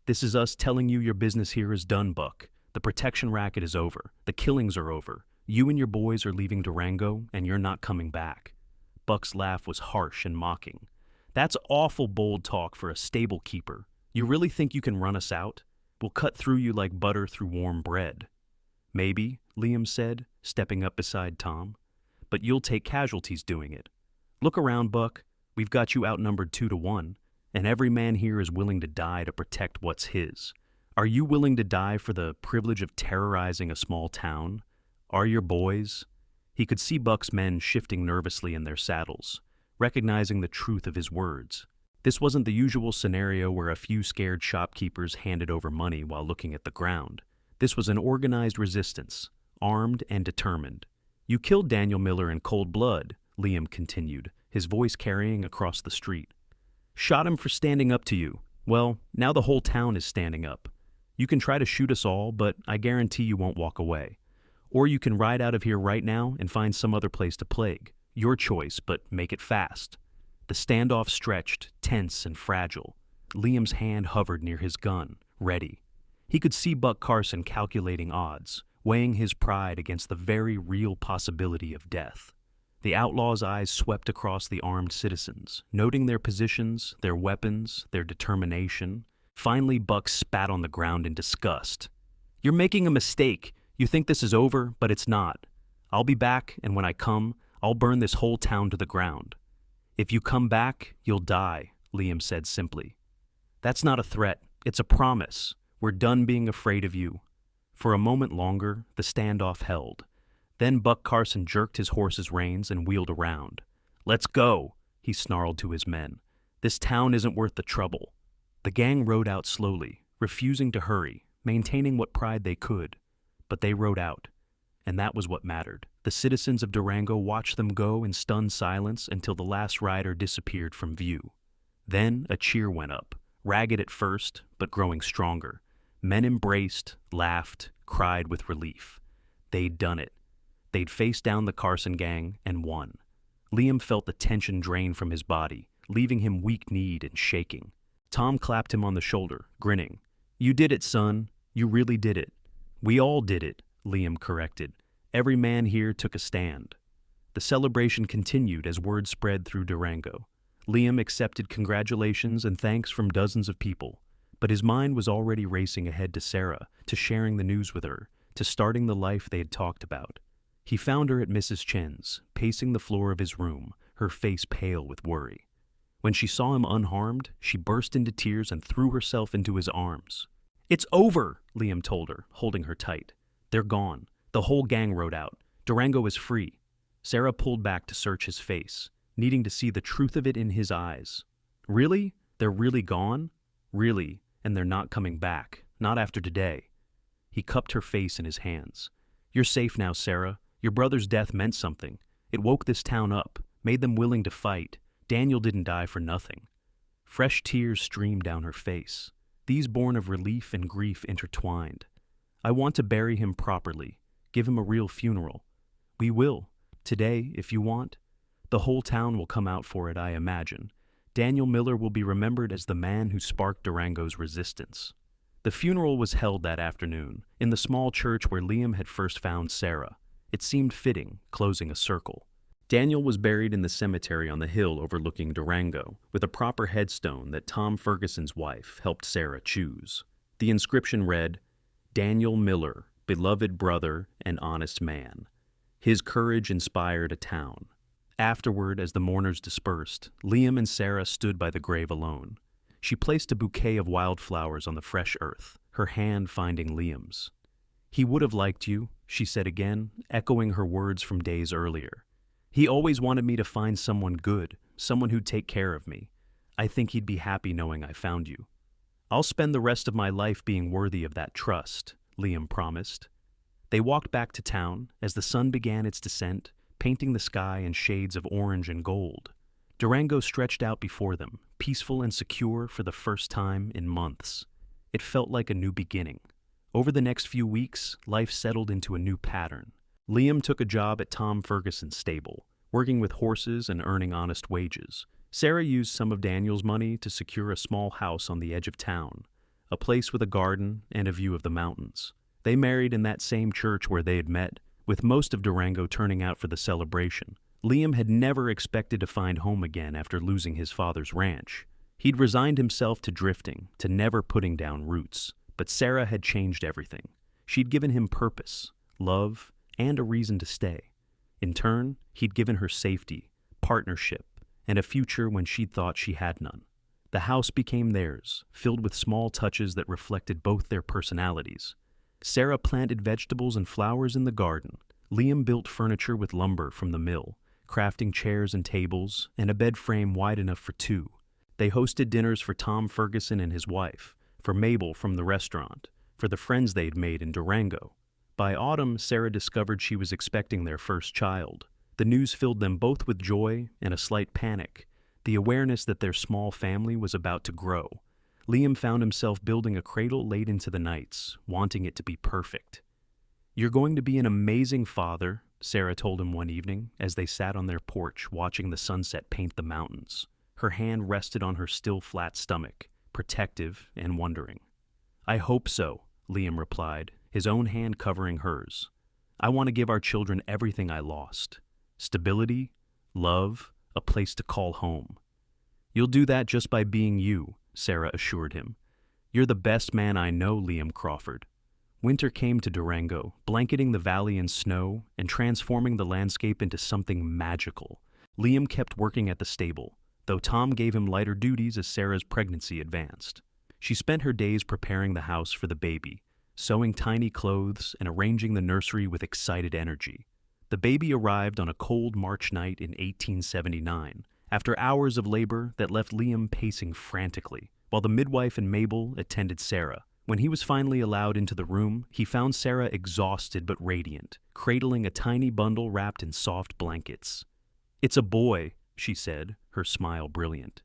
This is us telling you your business here is done, Buck. The protection racket is over. The killings are over. You and your boys are leaving Durango, and you're not coming back. Buck's laugh was harsh and mocking. That's awful bold talk for a stable keeper. You really think you can run us out? We'll cut through you like butter through warm bread. Maybe, Liam said, stepping up beside Tom. But you'll take casualties doing it. Look around, Buck. We've got you outnumbered 2 to 1, and every man here is willing to die to protect what's his. Are you willing to die for the privilege of terrorizing a small town? Are your boys? He could see Buck's men shifting nervously in their saddles, recognizing the truth of his words. This wasn't the usual scenario where a few scared shopkeepers handed over money while looking at the ground. This was an organized resistance, armed and determined. You killed Daniel Miller in cold blood, Liam continued, his voice carrying across the street. Shot him for standing up to you. Well, now the whole town is standing up. You can try to shoot us all, but I guarantee you won't walk away. Or you can ride out of here right now and find some other place to plague. Your choice, but make it fast." The standoff stretched, tense and fragile. Liam's hand hovered near his gun, ready. He could see Buck Carson calculating odds, weighing his pride against the very real possibility of death. The outlaw's eyes swept across the armed citizens, noting their positions, their weapons, their determination. Finally, Buck spat on the ground in disgust. "You're making a mistake. You think this is over, but it's not. I'll be back, and when I come, I'll burn this whole town to the ground." "If you come back, you'll die," Liam said simply. "That's not a threat. It's a promise. We're done being afraid of you." For a moment longer, the standoff held. Then Buck Carson jerked his horse's reins and wheeled around. "Let's go," he snarled to his men. "This town isn't worth the trouble." The gang rode out slowly, refusing to hurry, maintaining what pride they could. But they rode out, and that was what mattered. The citizens of Durango watched them go in stunned silence until the last rider disappeared from view. Then a cheer went up, ragged at first, but growing stronger. Men embraced, laughed, cried with relief. They'd done it. They'd faced down the Carson gang and won. Liam felt the tension drain from his body, leaving him weak-kneed and shaking. Tom clapped him on the shoulder, grinning. "You did it, son. You really did it." "We all did it," Liam corrected. "Every man here took a stand." The celebration continued as word spread through Durango. Liam accepted congratulations and thanks from dozens of people, but his mind was already racing ahead to Sarah, to sharing the news with her, to starting the life they had talked about. He found her at Mrs. Chen's, pacing the floor of his room, her face pale with worry. When she saw him unharmed, she burst into tears and threw herself into his arms. "It's over," Liam told her, holding her tight. "They're gone. The whole gang rode out. Durango is free." Sarah pulled back to search his face, needing to see the truth of it in his eyes. "Really? They're really gone? Really, and they're not coming back. Not after today." He cupped her face in his hands. "You're safe now, Sarah. Your brother's death meant something. It woke this town up, made them willing to fight. Daniel didn't die for nothing." Fresh tears streamed down her face, these born of relief and grief intertwined. "I want to bury him properly, give him a real funeral. We will, today, if you want. The whole town will come out for it, I imagine. Daniel Miller will be remembered as the man who sparked Durango's resistance." The funeral was held that afternoon, in the small church where Liam had first found Sarah. It seemed fitting, closing a circle. Daniel was buried in the cemetery on the hill overlooking Durango, with a proper headstone that Tom Ferguson's wife helped Sarah choose. The inscription read, "Daniel Miller, beloved brother and honest man. His courage inspired a town." Afterward, as the mourners dispersed, Liam and Sarah stood by the grave alone. She placed a bouquet of wildflowers on the fresh earth, her hand finding Liam's. "He would have liked you," she said again, echoing her words from days earlier. "He always wanted me to find someone good, someone who'd take care of me. I think he'd be happy knowing I found you." "I'll spend the rest of my life being worthy of that trust," Liam promised. They walked back to town as the sun began its descent, painting the sky in shades of orange and gold. Durango stretched out before them, peaceful and secure for the first time in months. It felt like a new beginning. Over the next few weeks, life settled into a new pattern. Liam took a job at Tom Ferguson's stable, working with horses and earning honest wages. Sarah used some of Daniel's money to secure a small house on the edge of town, a place with a garden and a view of the mountains. They married in that same church where they had met, with most of Durango turning out for the celebration. Liam had never expected to find home again after losing his father's ranch. He'd resigned himself to drifting, to never putting down roots. But Sarah had changed everything. She'd given him purpose, love, and a reason to stay. In turn, he'd given her safety, partnership, and a future when she'd thought she had none. The house became theirs, filled with small touches that reflected both their personalities. Sarah planted vegetables and flowers in the garden. Liam built furniture with lumber from the mill, crafting chairs and tables, and a bed frame wide enough for two. They hosted dinners for Tom Ferguson and his wife, for Mabel from the restaurant, for the friends they'd made in Durango. By autumn, Sarah discovered she was expecting their first child. The news filled them both with joy and a slight panic, the awareness that their small family was about to grow. Liam found himself building a cradle late into the nights, wanting it to be perfect. "You're going to be an amazing father," Sarah told him one evening as they sat on their porch watching the sunset paint the mountains. Her hand rested on her still flat stomach, protective and wondering. "I hope so," Liam replied, his own hand covering hers. "I want to give our children everything I lost. Stability, love, a place to call home." "You'll do that just by being you," Sarah assured him. "You're the best man I know, Liam Crawford." Winter came to Durango, blanketing the valley in snow and transforming the landscape into something magical. Liam kept working at the stable, though Tom gave him lighter duties as Sarah's pregnancy advanced. She spent her days preparing the house for the baby, sewing tiny clothes and arranging the nursery with excited energy. The baby arrived on a cold March night in 1879, after hours of labor that left Liam pacing frantically, while the midwife and Mabel attended Sarah. When he was finally allowed into the room, he found Sarah exhausted but radiant, cradling a tiny bundle wrapped in soft blankets. "It's a boy," she said, her smile brilliant.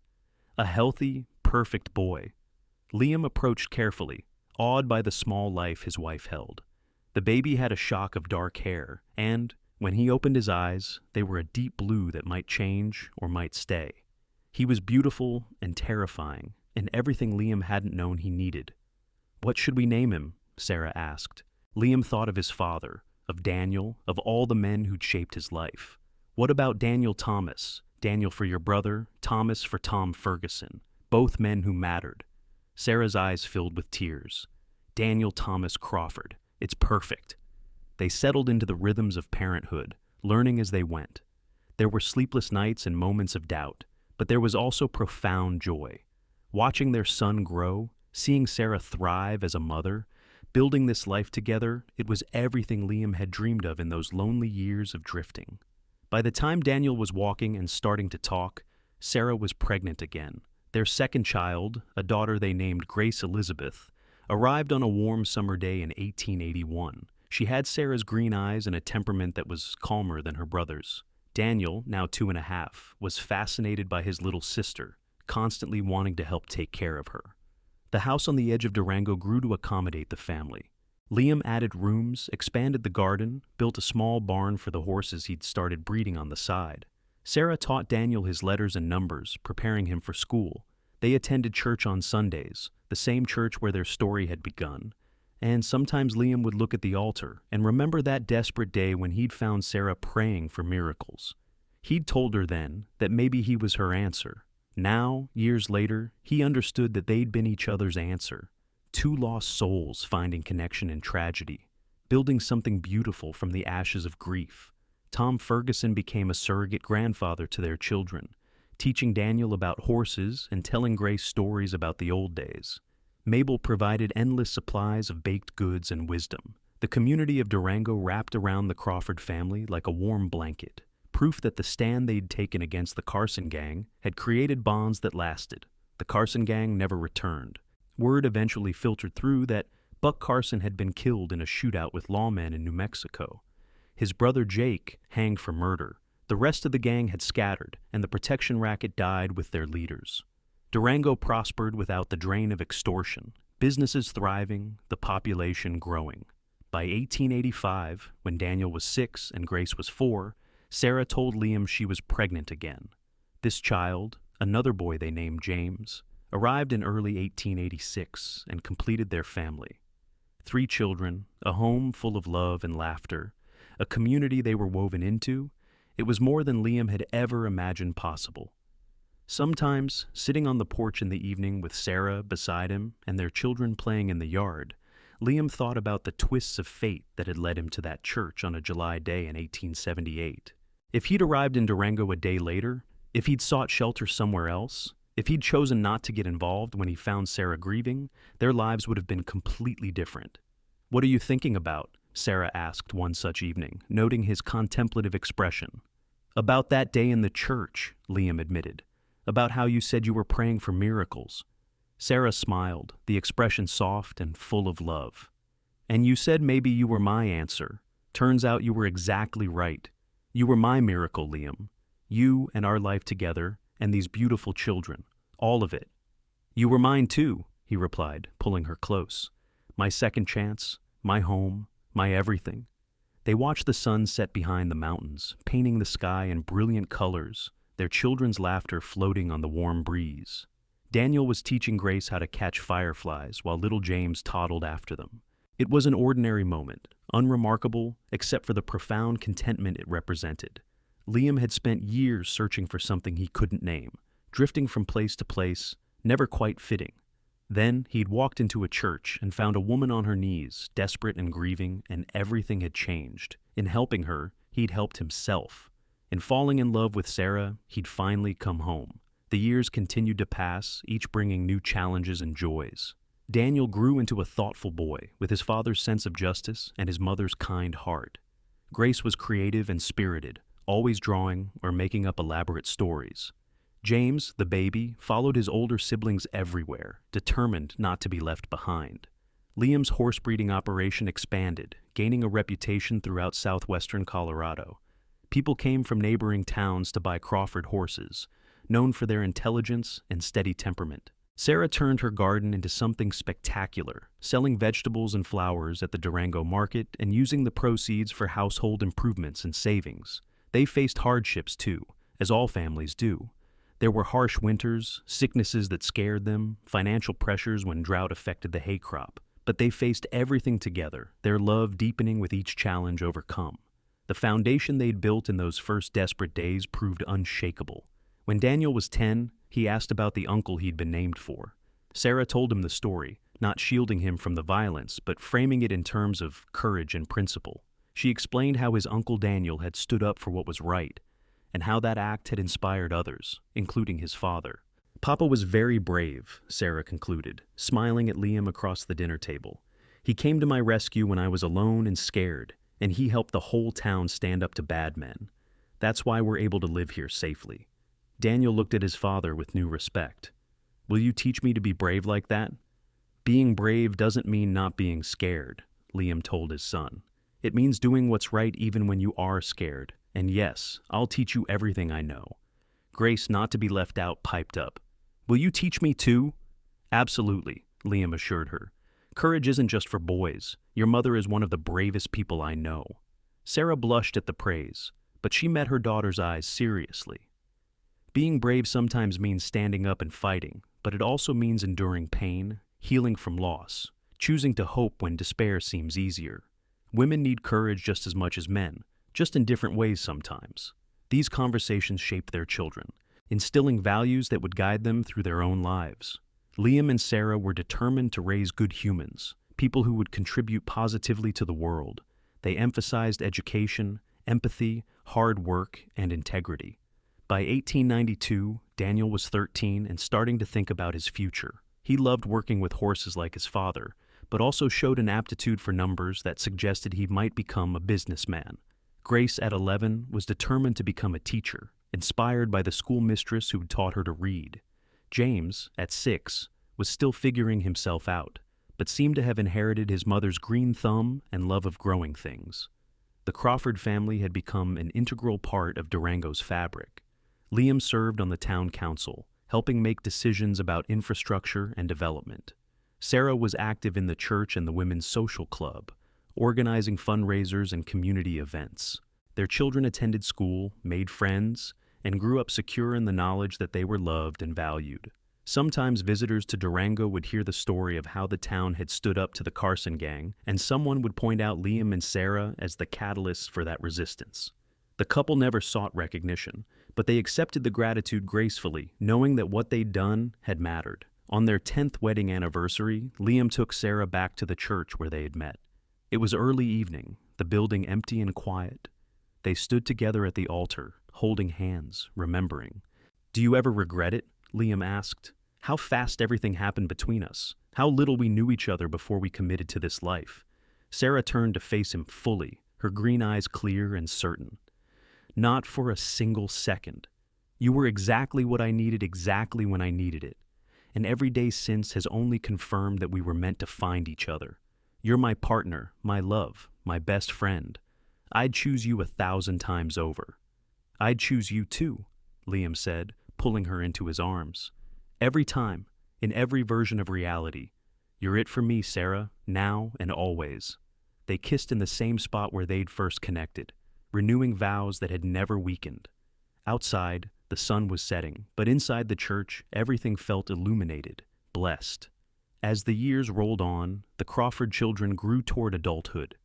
"A healthy, perfect boy." Liam approached carefully, awed by the small life his wife held. The baby had a shock of dark hair, and, when he opened his eyes, they were a deep blue that might change or might stay. He was beautiful and terrifying, and everything Liam hadn't known he needed. "What should we name him?" Sarah asked. Liam thought of his father, of Daniel, of all the men who'd shaped his life. "What about Daniel Thomas? Daniel for your brother, Thomas for Tom Ferguson, both men who mattered." Sarah's eyes filled with tears. "Daniel Thomas Crawford. It's perfect." They settled into the rhythms of parenthood, learning as they went. There were sleepless nights and moments of doubt, but there was also profound joy. Watching their son grow, seeing Sarah thrive as a mother, building this life together, it was everything Liam had dreamed of in those lonely years of drifting. By the time Daniel was walking and starting to talk, Sarah was pregnant again. Their second child, a daughter they named Grace Elizabeth, arrived on a warm summer day in 1881. She had Sarah's green eyes and a temperament that was calmer than her brother's. Daniel, now 2.5, was fascinated by his little sister, constantly wanting to help take care of her. The house on the edge of Durango grew to accommodate the family. Liam added rooms, expanded the garden, built a small barn for the horses he'd started breeding on the side. Sarah taught Daniel his letters and numbers, preparing him for school. They attended church on Sundays, the same church where their story had begun. And sometimes Liam would look at the altar and remember that desperate day when he'd found Sarah praying for miracles. He'd told her then that maybe he was her answer. Now, years later, he understood that they'd been each other's answer. Two lost souls finding connection in tragedy, building something beautiful from the ashes of grief. Tom Ferguson became a surrogate grandfather to their children, teaching Daniel about horses and telling Grace stories about the old days. Mabel provided endless supplies of baked goods and wisdom. The community of Durango wrapped around the Crawford family like a warm blanket, proof that the stand they'd taken against the Carson gang had created bonds that lasted. The Carson gang never returned. Word eventually filtered through that Buck Carson had been killed in a shootout with lawmen in New Mexico. His brother Jake hanged for murder. The rest of the gang had scattered, and the protection racket died with their leaders. Durango prospered without the drain of extortion, businesses thriving, the population growing. By 1885, when Daniel was 6 and Grace was 4, Sarah told Liam she was pregnant again. This child, another boy they named James, arrived in early 1886 and completed their family. 3 children, a home full of love and laughter, a community they were woven into. It was more than Liam had ever imagined possible. Sometimes, sitting on the porch in the evening with Sarah beside him and their children playing in the yard, Liam thought about the twists of fate that had led him to that church on a July day in 1878. If he'd arrived in Durango a day later, if he'd sought shelter somewhere else, if he'd chosen not to get involved when he found Sarah grieving, their lives would have been completely different. "What are you thinking about?" Sarah asked one such evening, noting his contemplative expression. "About that day in the church," Liam admitted. "About how you said you were praying for miracles." Sarah smiled, the expression soft and full of love. "And you said maybe you were my answer. Turns out you were exactly right. You were my miracle, Liam. You and our life together, and these beautiful children. All of it. You were mine too," he replied, pulling her close. My second chance, my home, my everything. They watched the sun set behind the mountains, painting the sky in brilliant colors, their children's laughter floating on the warm breeze. Daniel was teaching Grace how to catch fireflies while little James toddled after them. It was an ordinary moment, unremarkable except for the profound contentment it represented. Liam had spent years searching for something he couldn't name, drifting from place to place, never quite fitting. Then he'd walked into a church and found a woman on her knees, desperate and grieving, and everything had changed. In helping her, he'd helped himself. In falling in love with Sarah, he'd finally come home. The years continued to pass, each bringing new challenges and joys. Daniel grew into a thoughtful boy, with his father's sense of justice and his mother's kind heart. Grace was creative and spirited, always drawing or making up elaborate stories. James, the baby, followed his older siblings everywhere, determined not to be left behind. Liam's horse breeding operation expanded, gaining a reputation throughout southwestern Colorado. People came from neighboring towns to buy Crawford horses, known for their intelligence and steady temperament. Sarah turned her garden into something spectacular, selling vegetables and flowers at the Durango market and using the proceeds for household improvements and savings. They faced hardships too, as all families do. There were harsh winters, sicknesses that scared them, financial pressures when drought affected the hay crop. But they faced everything together, their love deepening with each challenge overcome. The foundation they'd built in those first desperate days proved unshakable. When Daniel was 10, he asked about the uncle he'd been named for. Sarah told him the story, not shielding him from the violence, but framing it in terms of courage and principle. She explained how his Uncle Daniel had stood up for what was right, and how that act had inspired others, including his father. Papa was very brave, Sarah concluded, smiling at Liam across the dinner table. He came to my rescue when I was alone and scared, and he helped the whole town stand up to bad men. That's why we're able to live here safely. Daniel looked at his father with new respect. Will you teach me to be brave like that? Being brave doesn't mean not being scared, Liam told his son. It means doing what's right even when you are scared. And yes, I'll teach you everything I know. Grace, not to be left out, piped up. Will you teach me too? Absolutely, Liam assured her. Courage isn't just for boys. Your mother is one of the bravest people I know. Sarah blushed at the praise, but she met her daughter's eyes seriously. Being brave sometimes means standing up and fighting, but it also means enduring pain, healing from loss, choosing to hope when despair seems easier. Women need courage just as much as men, just in different ways sometimes. These conversations shaped their children, instilling values that would guide them through their own lives. Liam and Sarah were determined to raise good humans, people who would contribute positively to the world. They emphasized education, empathy, hard work, and integrity. By 1892, Daniel was 13 and starting to think about his future. He loved working with horses like his father, but also showed an aptitude for numbers that suggested he might become a businessman. Grace, at 11, was determined to become a teacher, inspired by the school mistress who'd taught her to read. James, at 6, was still figuring himself out, but seemed to have inherited his mother's green thumb and love of growing things. The Crawford family had become an integral part of Durango's fabric. Liam served on the town council, helping make decisions about infrastructure and development. Sarah was active in the church and the women's social club, organizing fundraisers and community events. Their children attended school, made friends, and grew up secure in the knowledge that they were loved and valued. Sometimes visitors to Durango would hear the story of how the town had stood up to the Carson gang, and someone would point out Liam and Sarah as the catalysts for that resistance. The couple never sought recognition, but they accepted the gratitude gracefully, knowing that what they'd done had mattered. On their 10th wedding anniversary, Liam took Sarah back to the church where they had met. It was early evening, the building empty and quiet. They stood together at the altar, holding hands, remembering. Do you ever regret it? Liam asked. How fast everything happened between us. How little we knew each other before we committed to this life. Sarah turned to face him fully, her green eyes clear and certain. Not for a single second. You were exactly what I needed exactly when I needed it. And every day since has only confirmed that we were meant to find each other. You're my partner, my love, my best friend. I'd choose you 1,000 times over. I'd choose you too, Liam said, pulling her into his arms. Every time, in every version of reality. You're it for me, Sarah, now and always. They kissed in the same spot where they'd first connected, renewing vows that had never weakened. Outside, the sun was setting, but inside the church, everything felt illuminated, blessed. As the years rolled on, the Crawford children grew toward adulthood.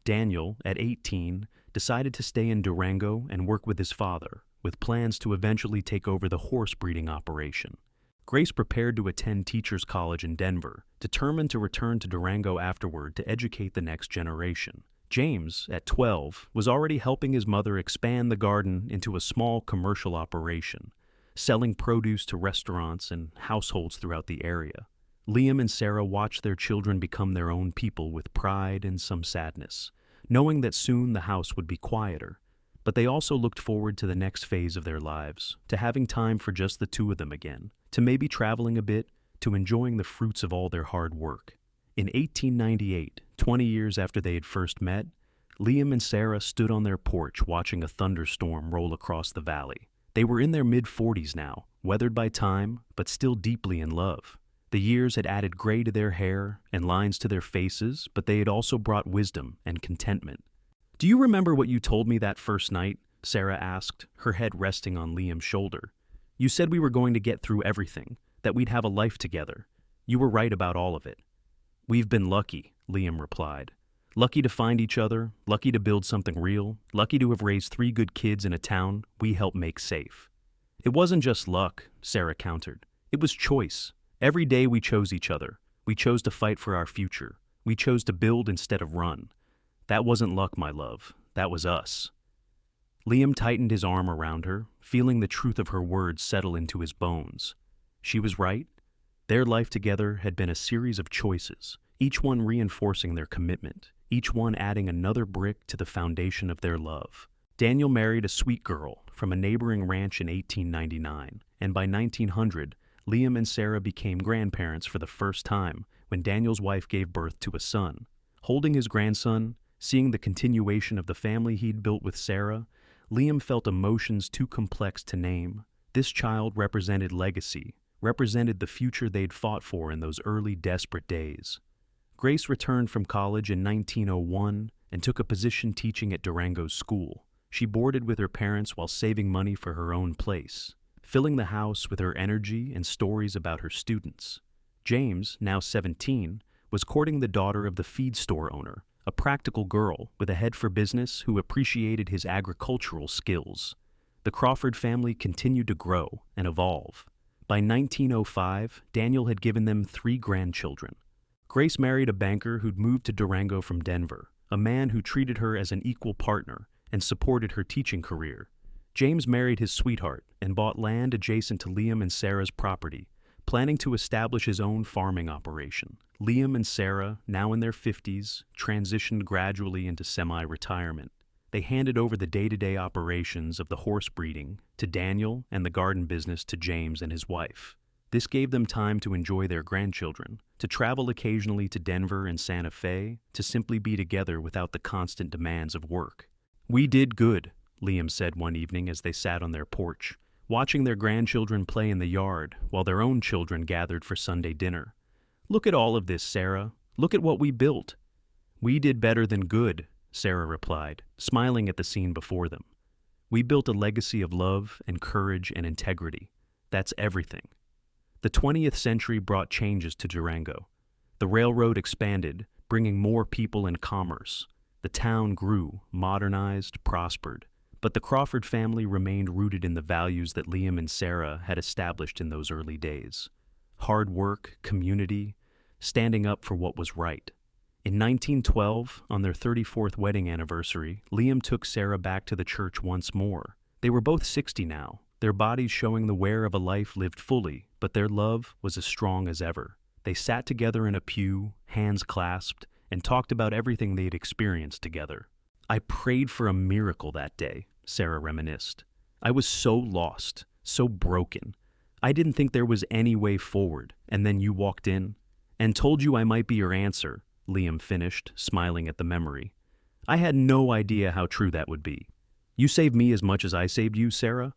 Daniel, at 18, decided to stay in Durango and work with his father, with plans to eventually take over the horse breeding operation. Grace prepared to attend teachers' college in Denver, determined to return to Durango afterward to educate the next generation. James, at 12, was already helping his mother expand the garden into a small commercial operation, selling produce to restaurants and households throughout the area. Liam and Sarah watched their children become their own people with pride and some sadness, knowing that soon the house would be quieter. But they also looked forward to the next phase of their lives, to having time for just the two of them again, to maybe traveling a bit, to enjoying the fruits of all their hard work. In 1898, 20 years after they had first met, Liam and Sarah stood on their porch watching a thunderstorm roll across the valley. They were in their mid-40s now, weathered by time, but still deeply in love. The years had added gray to their hair and lines to their faces, but they had also brought wisdom and contentment. "Do you remember what you told me that first night?" Sarah asked, her head resting on Liam's shoulder. "You said we were going to get through everything, that we'd have a life together. You were right about all of it." "We've been lucky," Liam replied. "Lucky to find each other, lucky to build something real, lucky to have raised 3 good kids in a town we helped make safe." "It wasn't just luck," Sarah countered. "It was choice. Every day we chose each other. We chose to fight for our future. We chose to build instead of run. That wasn't luck, my love. That was us." Liam tightened his arm around her, feeling the truth of her words settle into his bones. She was right. Their life together had been a series of choices, each one reinforcing their commitment, each one adding another brick to the foundation of their love. Daniel married a sweet girl from a neighboring ranch in 1899, and by 1900, Liam and Sarah became grandparents for the first time when Daniel's wife gave birth to a son. Holding his grandson, seeing the continuation of the family he'd built with Sarah, Liam felt emotions too complex to name. This child represented legacy, represented the future they'd fought for in those early desperate days. Grace returned from college in 1901 and took a position teaching at Durango's school. She boarded with her parents while saving money for her own place, filling the house with her energy and stories about her students. James, now 17, was courting the daughter of the feed store owner, a practical girl with a head for business who appreciated his agricultural skills. The Crawford family continued to grow and evolve. By 1905, Daniel had given them 3 grandchildren. Grace married a banker who'd moved to Durango from Denver, a man who treated her as an equal partner and supported her teaching career. James married his sweetheart and bought land adjacent to Liam and Sarah's property, planning to establish his own farming operation. Liam and Sarah, now in their 50s, transitioned gradually into semi-retirement. They handed over the day-to-day operations of the horse breeding to Daniel and the garden business to James and his wife. This gave them time to enjoy their grandchildren, to travel occasionally to Denver and Santa Fe, to simply be together without the constant demands of work. "We did good," Liam said one evening as they sat on their porch, watching their grandchildren play in the yard while their own children gathered for Sunday dinner. "Look at all of this, Sarah. Look at what we built." "We did better than good," Sarah replied, smiling at the scene before them. "We built a legacy of love and courage and integrity. That's everything." The 20th century brought changes to Durango. The railroad expanded, bringing more people and commerce. The town grew, modernized, prospered. But the Crawford family remained rooted in the values that Liam and Sarah had established in those early days. Hard work, community, standing up for what was right. In 1912, on their 34th wedding anniversary, Liam took Sarah back to the church once more. They were both 60 now, their bodies showing the wear of a life lived fully, but their love was as strong as ever. They sat together in a pew, hands clasped, and talked about everything they'd experienced together. "I prayed for a miracle that day," Sarah reminisced. "I was so lost, so broken. I didn't think there was any way forward, and then you walked in and told you I might be your answer," Liam finished, smiling at the memory. "I had no idea how true that would be. You saved me as much as I saved you, Sarah.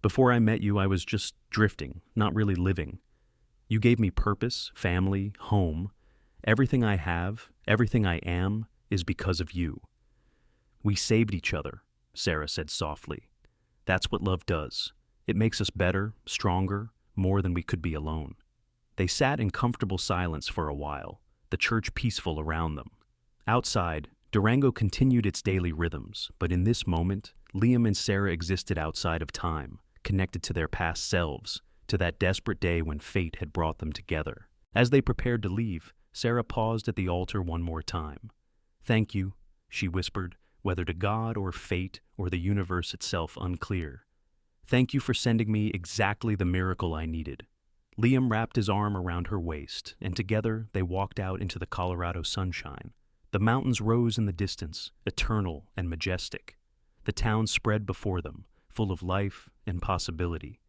Before I met you, I was just drifting, not really living. You gave me purpose, family, home. Everything I have, everything I am, is because of you. We saved each other, Sarah said softly. That's what love does. It makes us better, stronger, more than we could be alone. They sat in comfortable silence for a while, the church peaceful around them. Outside, Durango continued its daily rhythms, but in this moment, Liam and Sarah existed outside of time, connected to their past selves, to that desperate day when fate had brought them together. As they prepared to leave, Sarah paused at the altar one more time. "Thank you," she whispered, whether to God or fate or the universe itself unclear. "Thank you for sending me exactly the miracle I needed." Liam wrapped his arm around her waist, and together they walked out into the Colorado sunshine. The mountains rose in the distance, eternal and majestic. The town spread before them, full of life and possibility.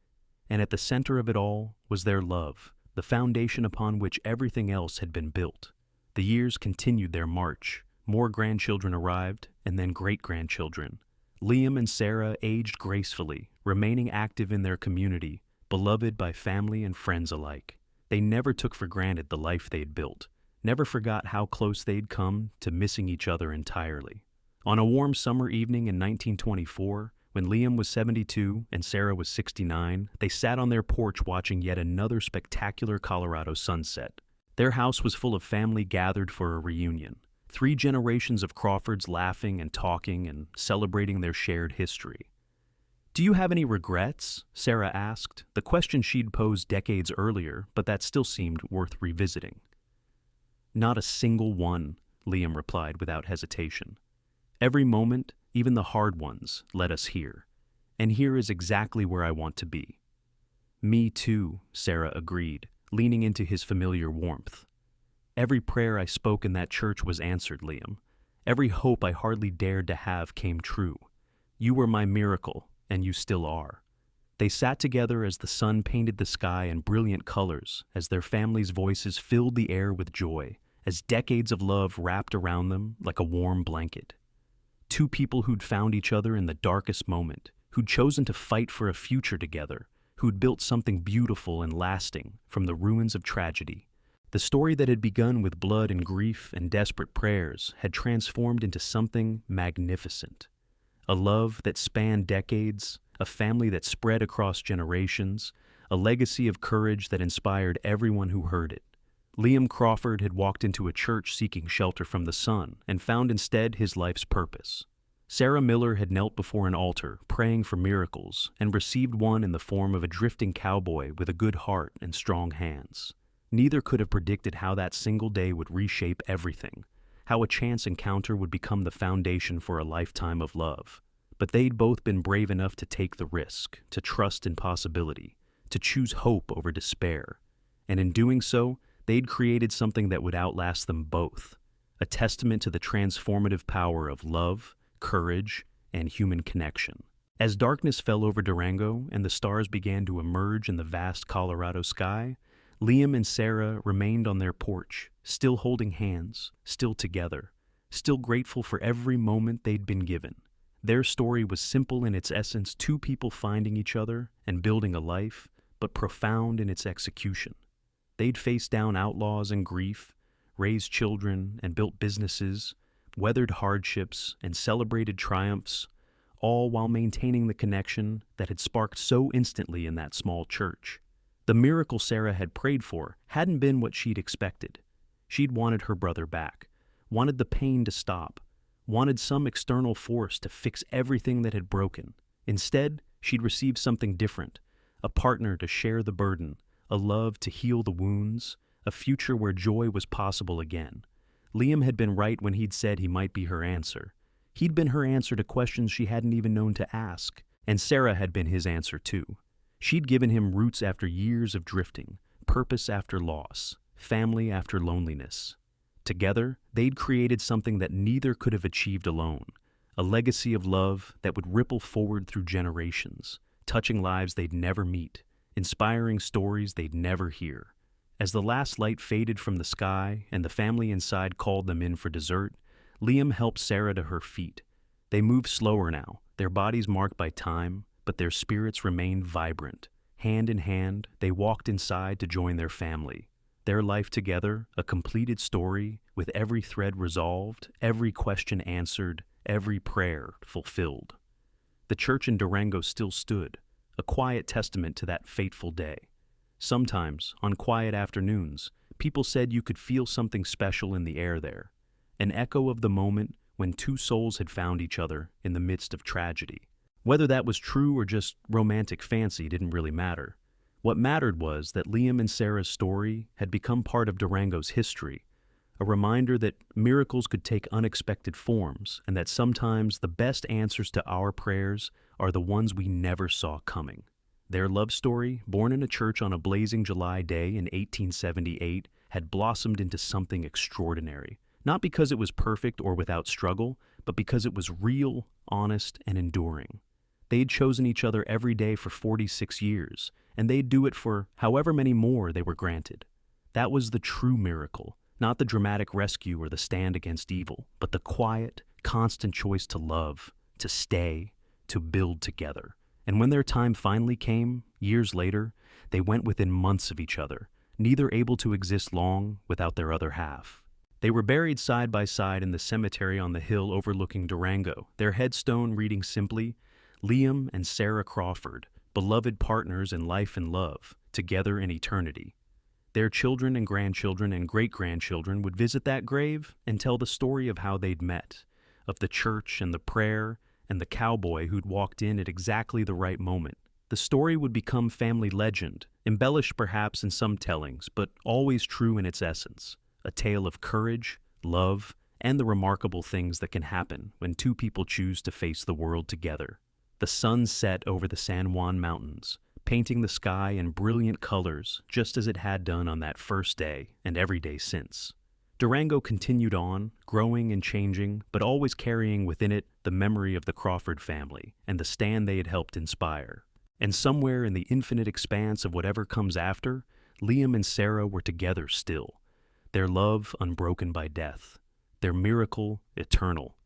And at the center of it all was their love, the foundation upon which everything else had been built. The years continued their march. More grandchildren arrived, and then great-grandchildren. Liam and Sarah aged gracefully, remaining active in their community, beloved by family and friends alike. They never took for granted the life they'd built, never forgot how close they'd come to missing each other entirely. On a warm summer evening in 1924, when Liam was 72 and Sarah was 69, they sat on their porch watching yet another spectacular Colorado sunset. Their house was full of family gathered for a reunion. 3 generations of Crawfords laughing and talking and celebrating their shared history. "Do you have any regrets?" Sarah asked, the question she'd posed decades earlier, but that still seemed worth revisiting. "Not a single one," Liam replied without hesitation. "Every moment, even the hard ones, led us here. And here is exactly where I want to be." "Me too," Sarah agreed, leaning into his familiar warmth. "Every prayer I spoke in that church was answered, Liam. Every hope I hardly dared to have came true. You were my miracle, and you still are." They sat together as the sun painted the sky in brilliant colors, as their families' voices filled the air with joy, as decades of love wrapped around them like a warm blanket. 2 people who'd found each other in the darkest moment, who'd chosen to fight for a future together, who'd built something beautiful and lasting from the ruins of tragedy. The story that had begun with blood and grief and desperate prayers had transformed into something magnificent. A love that spanned decades, a family that spread across generations, a legacy of courage that inspired everyone who heard it. Liam Crawford had walked into a church seeking shelter from the sun and found instead his life's purpose. Sarah Miller had knelt before an altar, praying for miracles, and received one in the form of a drifting cowboy with a good heart and strong hands. Neither could have predicted how that single day would reshape everything, how a chance encounter would become the foundation for a lifetime of love. But they'd both been brave enough to take the risk, to trust in possibility, to choose hope over despair. And in doing so, they'd created something that would outlast them both, a testament to the transformative power of love, courage, and human connection. As darkness fell over Durango and the stars began to emerge in the vast Colorado sky, Liam and Sarah remained on their porch, still holding hands, still together, still grateful for every moment they'd been given. Their story was simple in its essence, 2 people finding each other and building a life, but profound in its execution. They'd faced down outlaws and grief, raised children and built businesses, weathered hardships and celebrated triumphs, all while maintaining the connection that had sparked so instantly in that small church. The miracle Sarah had prayed for hadn't been what she'd expected. She'd wanted her brother back, wanted the pain to stop, wanted some external force to fix everything that had broken. Instead, she'd received something different, a partner to share the burden, a love to heal the wounds, a future where joy was possible again. Liam had been right when he'd said he might be her answer. He'd been her answer to questions she hadn't even known to ask, and Sarah had been his answer too. She'd given him roots after years of drifting, purpose after loss, family after loneliness. Together, they'd created something that neither could have achieved alone, a legacy of love that would ripple forward through generations, touching lives they'd never meet, inspiring stories they'd never hear. As the last light faded from the sky and the family inside called them in for dessert, Liam helped Sarah to her feet. They moved slower now, their bodies marked by time, but their spirits remained vibrant. Hand in hand, they walked inside to join their family. Their life together, a completed story, with every thread resolved, every question answered, every prayer fulfilled. The church in Durango still stood, a quiet testament to that fateful day. Sometimes, on quiet afternoons, people said you could feel something special in the air there, an echo of the moment when two souls had found each other in the midst of tragedy. Whether that was true or just romantic fancy didn't really matter. What mattered was that Liam and Sarah's story had become part of Durango's history, a reminder that miracles could take unexpected forms and that sometimes the best answers to our prayers are the ones we never saw coming. Their love story, born in a church on a blazing July day in 1878, had blossomed into something extraordinary, not because it was perfect or without struggle, but because it was real, honest, and enduring. They'd chosen each other every day for 46 years, and they'd do it for however many more they were granted. That was the true miracle, not the dramatic rescue or the stand against evil, but the quiet, constant choice to love, to stay, to build together. And when their time finally came, years later, they went within months of each other, neither able to exist long without their other half. They were buried side by side in the cemetery on the hill overlooking Durango, their headstone reading simply, Liam and Sarah Crawford, beloved partners in life and love, together in eternity. Their children and grandchildren and great-grandchildren would visit that grave and tell the story of how they'd met, of the church and the prayer and the cowboy who'd walked in at exactly the right moment. The story would become family legend, embellished perhaps in some tellings, but always true in its essence, a tale of courage, love, and the remarkable things that can happen when two people choose to face the world together. The sun set over the San Juan Mountains, painting the sky in brilliant colors just as it had done on that first day and every day since. Durango continued on, growing and changing, but always carrying within it the memory of the Crawford family and the stand they had helped inspire. And somewhere in the infinite expanse of whatever comes after, Liam and Sarah were together still, their love unbroken by death, their miracle eternal,